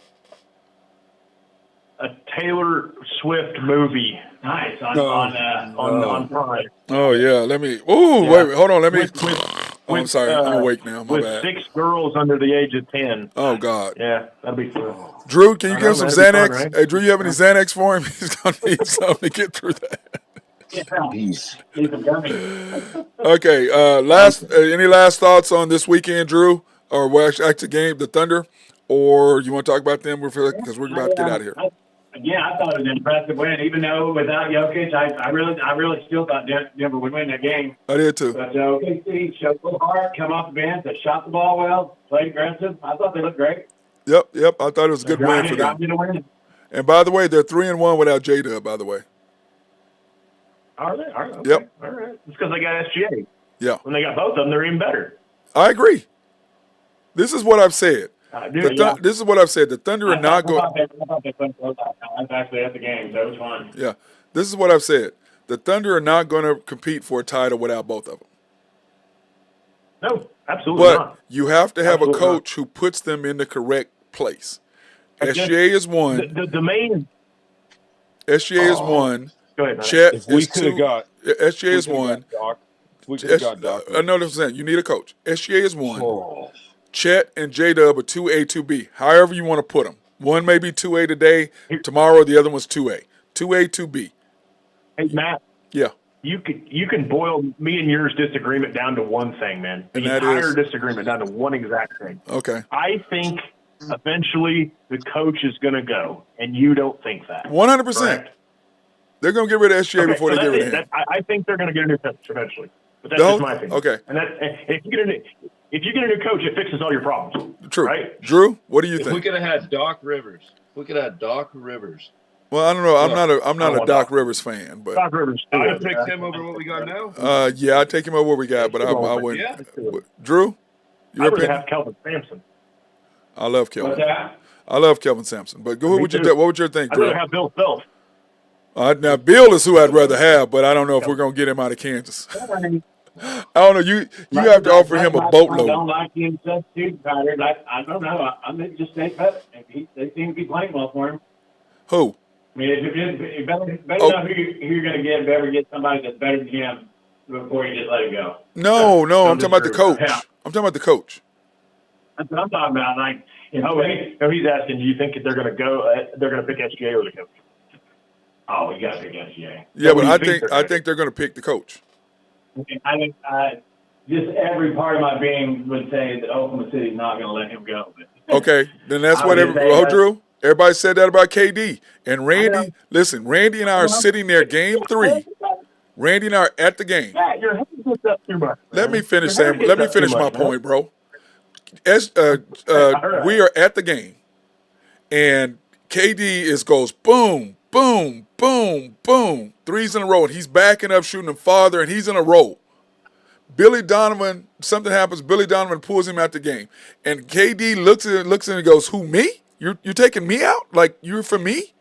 Speaker 4: A Taylor Swift movie.
Speaker 5: Nice
Speaker 4: on Prime.
Speaker 2: Oh yeah. Let me. Ooh,
Speaker 4: Yeah.
Speaker 2: wait. Hold on. Let me.
Speaker 4: With,
Speaker 2: I'm sorry. I'm awake now. My
Speaker 4: with
Speaker 2: bad.
Speaker 4: 6 girls under the age of 10.
Speaker 2: Oh God.
Speaker 4: Yeah, that'll be fun.
Speaker 2: Drew, can you
Speaker 4: I
Speaker 2: give him
Speaker 4: know,
Speaker 2: some
Speaker 4: man, it'd
Speaker 2: Xanax?
Speaker 4: be fun, right?
Speaker 2: Hey, Drew, you have any Xanax for him? He's gonna need something to get through that.
Speaker 5: He's a dummy.
Speaker 2: Okay. Any last thoughts on this weekend, Drew? Or well, actually, game, the Thunder, or you want to talk about them? Because we're about to get out of here.
Speaker 5: I thought it was an impressive win. Even though without Jokic, I really still thought Denver would win that game.
Speaker 2: I did too.
Speaker 5: But OKC showed a little heart, come off the bench, they shot the ball well, played aggressive. I thought they looked great.
Speaker 2: Yep. I thought it was a good win for them.
Speaker 5: To win.
Speaker 2: And by the way, they're 3-1 without J-Dub. By the way.
Speaker 4: Are they? All right. Okay.
Speaker 2: Yep.
Speaker 4: All right. It's because they got SGA.
Speaker 2: Yeah.
Speaker 4: When they got both of them, they're even better.
Speaker 2: I agree. This is what I've said.
Speaker 5: Dude,
Speaker 2: This is what I've said. The Thunder are not going.
Speaker 5: I thought they played close out. I was actually at the game, so it was fun.
Speaker 2: Yeah. This is what I've said. The Thunder are not going to compete for a title without both of them.
Speaker 4: No, absolutely
Speaker 2: But
Speaker 4: not.
Speaker 2: you have to have
Speaker 4: Absolutely
Speaker 2: a coach who puts them in the correct place. SGA is one.
Speaker 4: The main.
Speaker 2: SGA is one.
Speaker 4: Go ahead, man.
Speaker 2: Chet
Speaker 3: If we
Speaker 2: is
Speaker 3: could
Speaker 2: two.
Speaker 3: have got,
Speaker 2: SGA is one.
Speaker 3: Doc. If we could have got Doc.
Speaker 2: I know what I'm saying. You need a coach. SGA is one.
Speaker 3: Oh.
Speaker 2: Chet and J-Dub are 2A, 2B. However you want to put them. One may be 2A today. Tomorrow the other one's 2A. 2A, 2B.
Speaker 4: Hey, Matt.
Speaker 2: Yeah.
Speaker 4: You can boil me and yours disagreement down to one thing, man. The
Speaker 2: And that
Speaker 4: entire
Speaker 2: is?
Speaker 4: disagreement down to one exact thing.
Speaker 2: Okay.
Speaker 4: I think eventually the coach is going to go, and you don't think that.
Speaker 2: 100%.
Speaker 4: Correct?
Speaker 2: They're going to get rid of SGA before they get rid of him.
Speaker 4: I think they're going to get a new coach eventually. But that's just my opinion.
Speaker 2: Okay.
Speaker 4: And if you get a new coach, it fixes all your problems.
Speaker 2: True.
Speaker 4: Right?
Speaker 2: Drew, what do you
Speaker 3: If we
Speaker 2: think?
Speaker 3: could have had Doc Rivers.
Speaker 2: Well, I don't know. I'm not a
Speaker 4: want
Speaker 2: Doc
Speaker 4: Doc.
Speaker 2: Rivers fan, but
Speaker 4: Doc Rivers.
Speaker 3: I would pick him over what we got now.
Speaker 2: yeah, I'd take him over what we got, but I wouldn't.
Speaker 3: Yeah.
Speaker 2: Drew, your
Speaker 4: I'd rather
Speaker 2: opinion?
Speaker 4: have Kelvin Sampson.
Speaker 2: I love
Speaker 5: What's
Speaker 2: Kelvin.
Speaker 5: that?
Speaker 2: I love Kelvin Sampson. But what would you
Speaker 4: too.
Speaker 2: what would you think,
Speaker 4: I'd
Speaker 2: Drew?
Speaker 4: rather have Bill Self.
Speaker 2: Now Bill is who I'd rather have, but I don't know if we're gonna get him out of Kansas. I don't know. You have to offer him a
Speaker 5: I
Speaker 2: boatload.
Speaker 5: don't like him substitute pattern. I don't know. I mean, just stay put. They seem to be playing well for him.
Speaker 2: Who?
Speaker 5: I mean, you better
Speaker 2: Oh.
Speaker 5: know who you're going to get. Better get somebody that's better than him before you just let it go.
Speaker 2: No, I'm talking about the coach.
Speaker 5: Yeah.
Speaker 2: I'm talking about the coach.
Speaker 5: That's what I'm talking about. Like,
Speaker 4: He's asking, do you think they're going to go? They're going to pick SGA or the coach?
Speaker 5: oh, you got to pick SGA.
Speaker 2: Yeah,
Speaker 4: What
Speaker 2: but
Speaker 4: do you think
Speaker 2: I
Speaker 4: they're
Speaker 2: think they're gonna pick the coach.
Speaker 5: I think just every part of my being would say that Oklahoma City's not going to let him go. But
Speaker 2: Okay, then that's
Speaker 5: I
Speaker 2: what
Speaker 5: would say that-
Speaker 2: Drew. Everybody said that about KD. And Randy, listen, Randy and I are sitting there game 3. Randy and I are at the game.
Speaker 4: Matt, your head gets up too much.
Speaker 2: Let me finish,
Speaker 4: Your head
Speaker 2: Sam.
Speaker 4: gets
Speaker 2: Let me
Speaker 4: up too
Speaker 2: finish my
Speaker 4: much, man.
Speaker 2: point, bro.
Speaker 4: right.
Speaker 2: We are at the game, and KD goes boom, boom, boom, boom, threes in a row, and he's backing up, shooting them farther, and he's in a row. Billy Donovan, something happens. Billy Donovan pulls him out the game, and KD looks at him and goes, "Who, me? You're taking me out? Like you're for me?"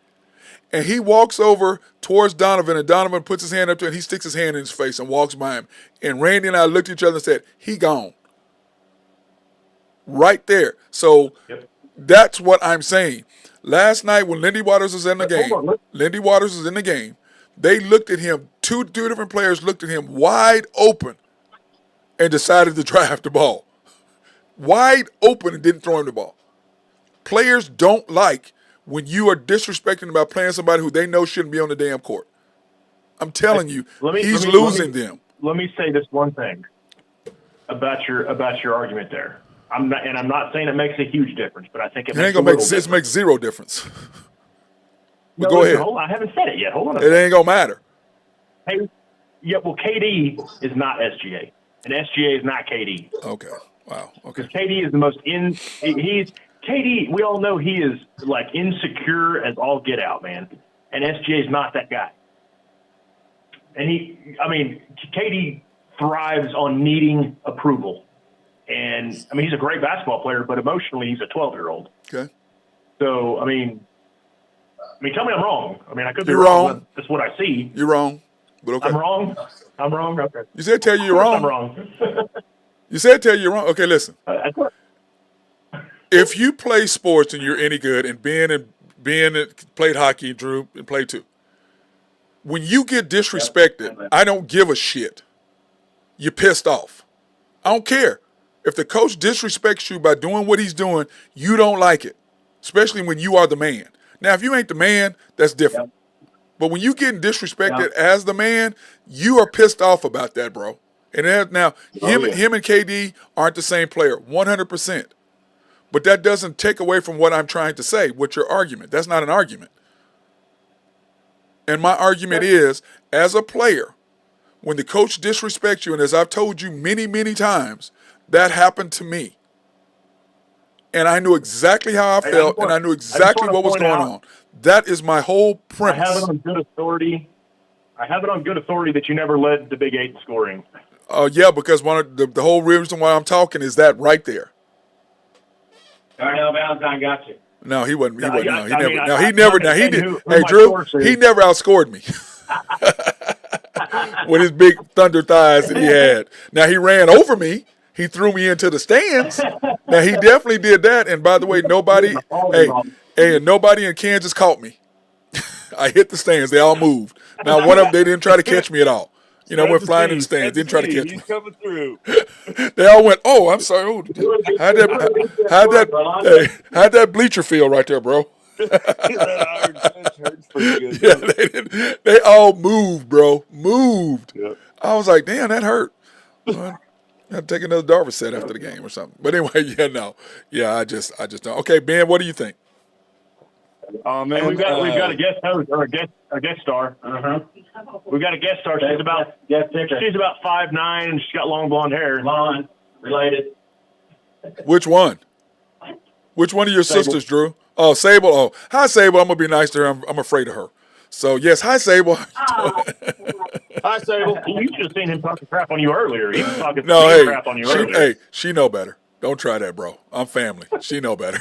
Speaker 2: And he walks over towards Donovan, and Donovan puts his hand up to him, and he sticks his hand in his face and walks by him. And Randy and I looked at each other and said, "He gone." Right there. So that's what I'm saying. Last night when Lindy Waters was in the game, they looked at him, two different players looked at him wide open and decided to drive the ball. Wide open and didn't throw him the ball. Players don't like when you are disrespecting about playing somebody who they know shouldn't be on the damn court. I'm telling you, he's losing them.
Speaker 4: Let me say this one thing about your argument there. I'm not saying it makes a huge difference, but I think it makes
Speaker 2: It makes zero difference. But go ahead.
Speaker 4: Hold on, I haven't said it yet. Hold on.
Speaker 2: It ain't gonna matter.
Speaker 4: Hey, yeah, well, KD is not SGA, and SGA is not KD.
Speaker 2: Okay. Wow. Okay.
Speaker 4: Because KD is the most KD. We all know he is like insecure as all get out, man. And SGA is not that guy. And KD thrives on needing approval. And I mean, he's a great basketball player, but emotionally, he's a 12-year-old.
Speaker 2: Okay.
Speaker 4: So, I mean, tell me I'm wrong. I mean, I could be
Speaker 2: You're
Speaker 4: wrong.
Speaker 2: wrong.
Speaker 4: But that's what I see.
Speaker 2: You're wrong. But okay.
Speaker 4: I'm wrong. I'm wrong. Okay.
Speaker 2: You said tell you you're
Speaker 4: Of course
Speaker 2: wrong.
Speaker 4: I'm wrong.
Speaker 2: You said tell you you're wrong. Okay, listen.
Speaker 4: I thought-
Speaker 2: If you play sports and you're any good, and Ben played hockey, Drew and played too. When you get disrespected, I don't give a shit. You're pissed off. I don't care. If the coach disrespects you by doing what he's doing, you don't like it, especially when you are the man. Now, if you ain't the man, that's different. But when you getting disrespected as the man, you are pissed off about that, bro. And now, him and KD aren't the same player, 100%. But that doesn't take away from what I'm trying to say with your argument. That's not an argument. And my argument is, as a player, when the coach disrespects you, and as I've told you many, many times, that happened to me. And I knew exactly how I felt, and I knew exactly what was going on. That is my whole premise.
Speaker 4: I have it on good authority. That you never led the Big 8 in scoring.
Speaker 2: Yeah, because one of the whole reason why I'm talking is that right there.
Speaker 5: Darnell Valentine got you.
Speaker 2: No, he wasn't. He
Speaker 4: No,
Speaker 2: wasn't.
Speaker 4: yeah,
Speaker 2: No, he
Speaker 4: I
Speaker 2: never.
Speaker 4: mean,
Speaker 2: No,
Speaker 4: I-
Speaker 2: he never.
Speaker 4: I'm
Speaker 2: Now he
Speaker 4: saying
Speaker 2: did.
Speaker 4: who
Speaker 2: Hey,
Speaker 4: my
Speaker 2: Drew,
Speaker 4: source is.
Speaker 2: he never outscored me with his big thunder thighs that he had. Now he ran over me. He threw me into the stands. Now he definitely did that. And by the way, nobody. And nobody in Kansas caught me. I hit the stands. They all moved. Now one of them, they didn't try to catch me at all. You know, went flying in the stands. Didn't try to catch me.
Speaker 3: He's coming through.
Speaker 2: They all went, oh, I'm sorry. Oh, how'd that bleacher feel right there, bro?
Speaker 3: That iron fence hurts pretty good.
Speaker 2: Yeah, they all moved, bro. Moved.
Speaker 3: Yep.
Speaker 2: I was like, damn, that hurt. Well, I had to take another Darvin set after the game or something. But anyway, I just don't. Okay, Ben, what do you think?
Speaker 3: Oh man,
Speaker 4: And we've got a guest host or a guest star. We've got a guest star. She's about 5'9" and she's got long blonde hair.
Speaker 5: Blonde, related.
Speaker 2: Which one? Which one of your sisters, Drew? Oh, Sable. Oh, hi, Sable. I'm gonna be nice to her. I'm afraid of her. So yes, hi, Sable.
Speaker 3: Hi, Sable.
Speaker 4: You should have seen him talking crap on you earlier. He was talking crap on you earlier.
Speaker 2: Hey, she know better. Don't try that, bro. I'm family. She know better.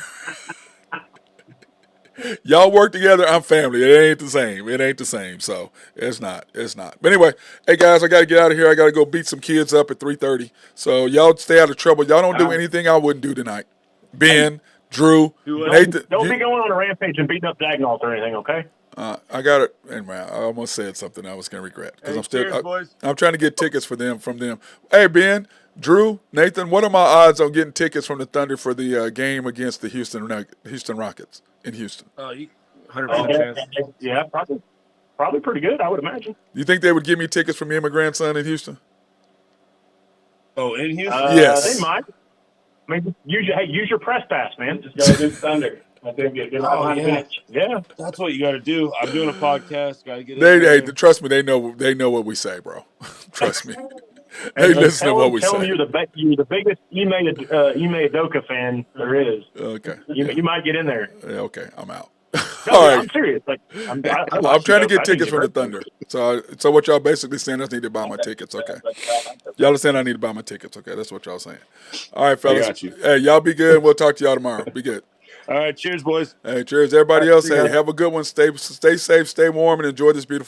Speaker 2: Y'all work together. I'm family. It ain't the same. It ain't the same. So it's not. It's not. But anyway, hey guys, I got to get out of here. I got to go beat some kids up at 3:30. So y'all stay out of trouble. Y'all don't do anything I wouldn't do tonight. Ben, Drew, Nathan.
Speaker 4: Don't be going on a rampage and beating up Dagnall or anything, okay?
Speaker 2: I got it. Anyway, I almost said something I was going to regret because I'm still.
Speaker 3: cheers, boys.
Speaker 2: I'm trying to get tickets from them. Hey Ben, Drew, Nathan, what are my odds on getting tickets from the Thunder for the game against the Houston Rockets in Houston?
Speaker 3: 100% chance.
Speaker 4: Yeah, probably pretty good, I would imagine.
Speaker 2: Do you think they would give me tickets for me and my grandson in Houston?
Speaker 3: Oh, in Houston?
Speaker 2: Yes.
Speaker 4: They might. I mean, use your press pass, man.
Speaker 5: Just go do Thunder. I think you're good.
Speaker 4: Yeah.
Speaker 3: That's what you got to do. I'm doing a podcast. Got to get in
Speaker 2: Hey,
Speaker 3: there.
Speaker 2: trust me, they know what we say, bro. Trust me. They listen to what we
Speaker 4: tell
Speaker 2: say.
Speaker 4: them you're the biggest Ime Udoka fan there is.
Speaker 2: Okay.
Speaker 4: You might get in there.
Speaker 2: Yeah, okay, I'm out.
Speaker 4: No,
Speaker 2: All right.
Speaker 4: I'm serious. Like, I'm
Speaker 2: trying to get tickets from the Thunder. So what y'all basically saying is I need to buy my tickets. Okay. Y'all are saying I need to buy my tickets. Okay, that's what y'all saying. All right, fellas.
Speaker 3: got you.
Speaker 2: Hey, y'all be good. We'll talk to y'all tomorrow. Be good.
Speaker 3: All right, cheers, boys.
Speaker 2: Hey, cheers. Everybody else, hey, have a good one. Stay safe, stay warm, and enjoy this beautiful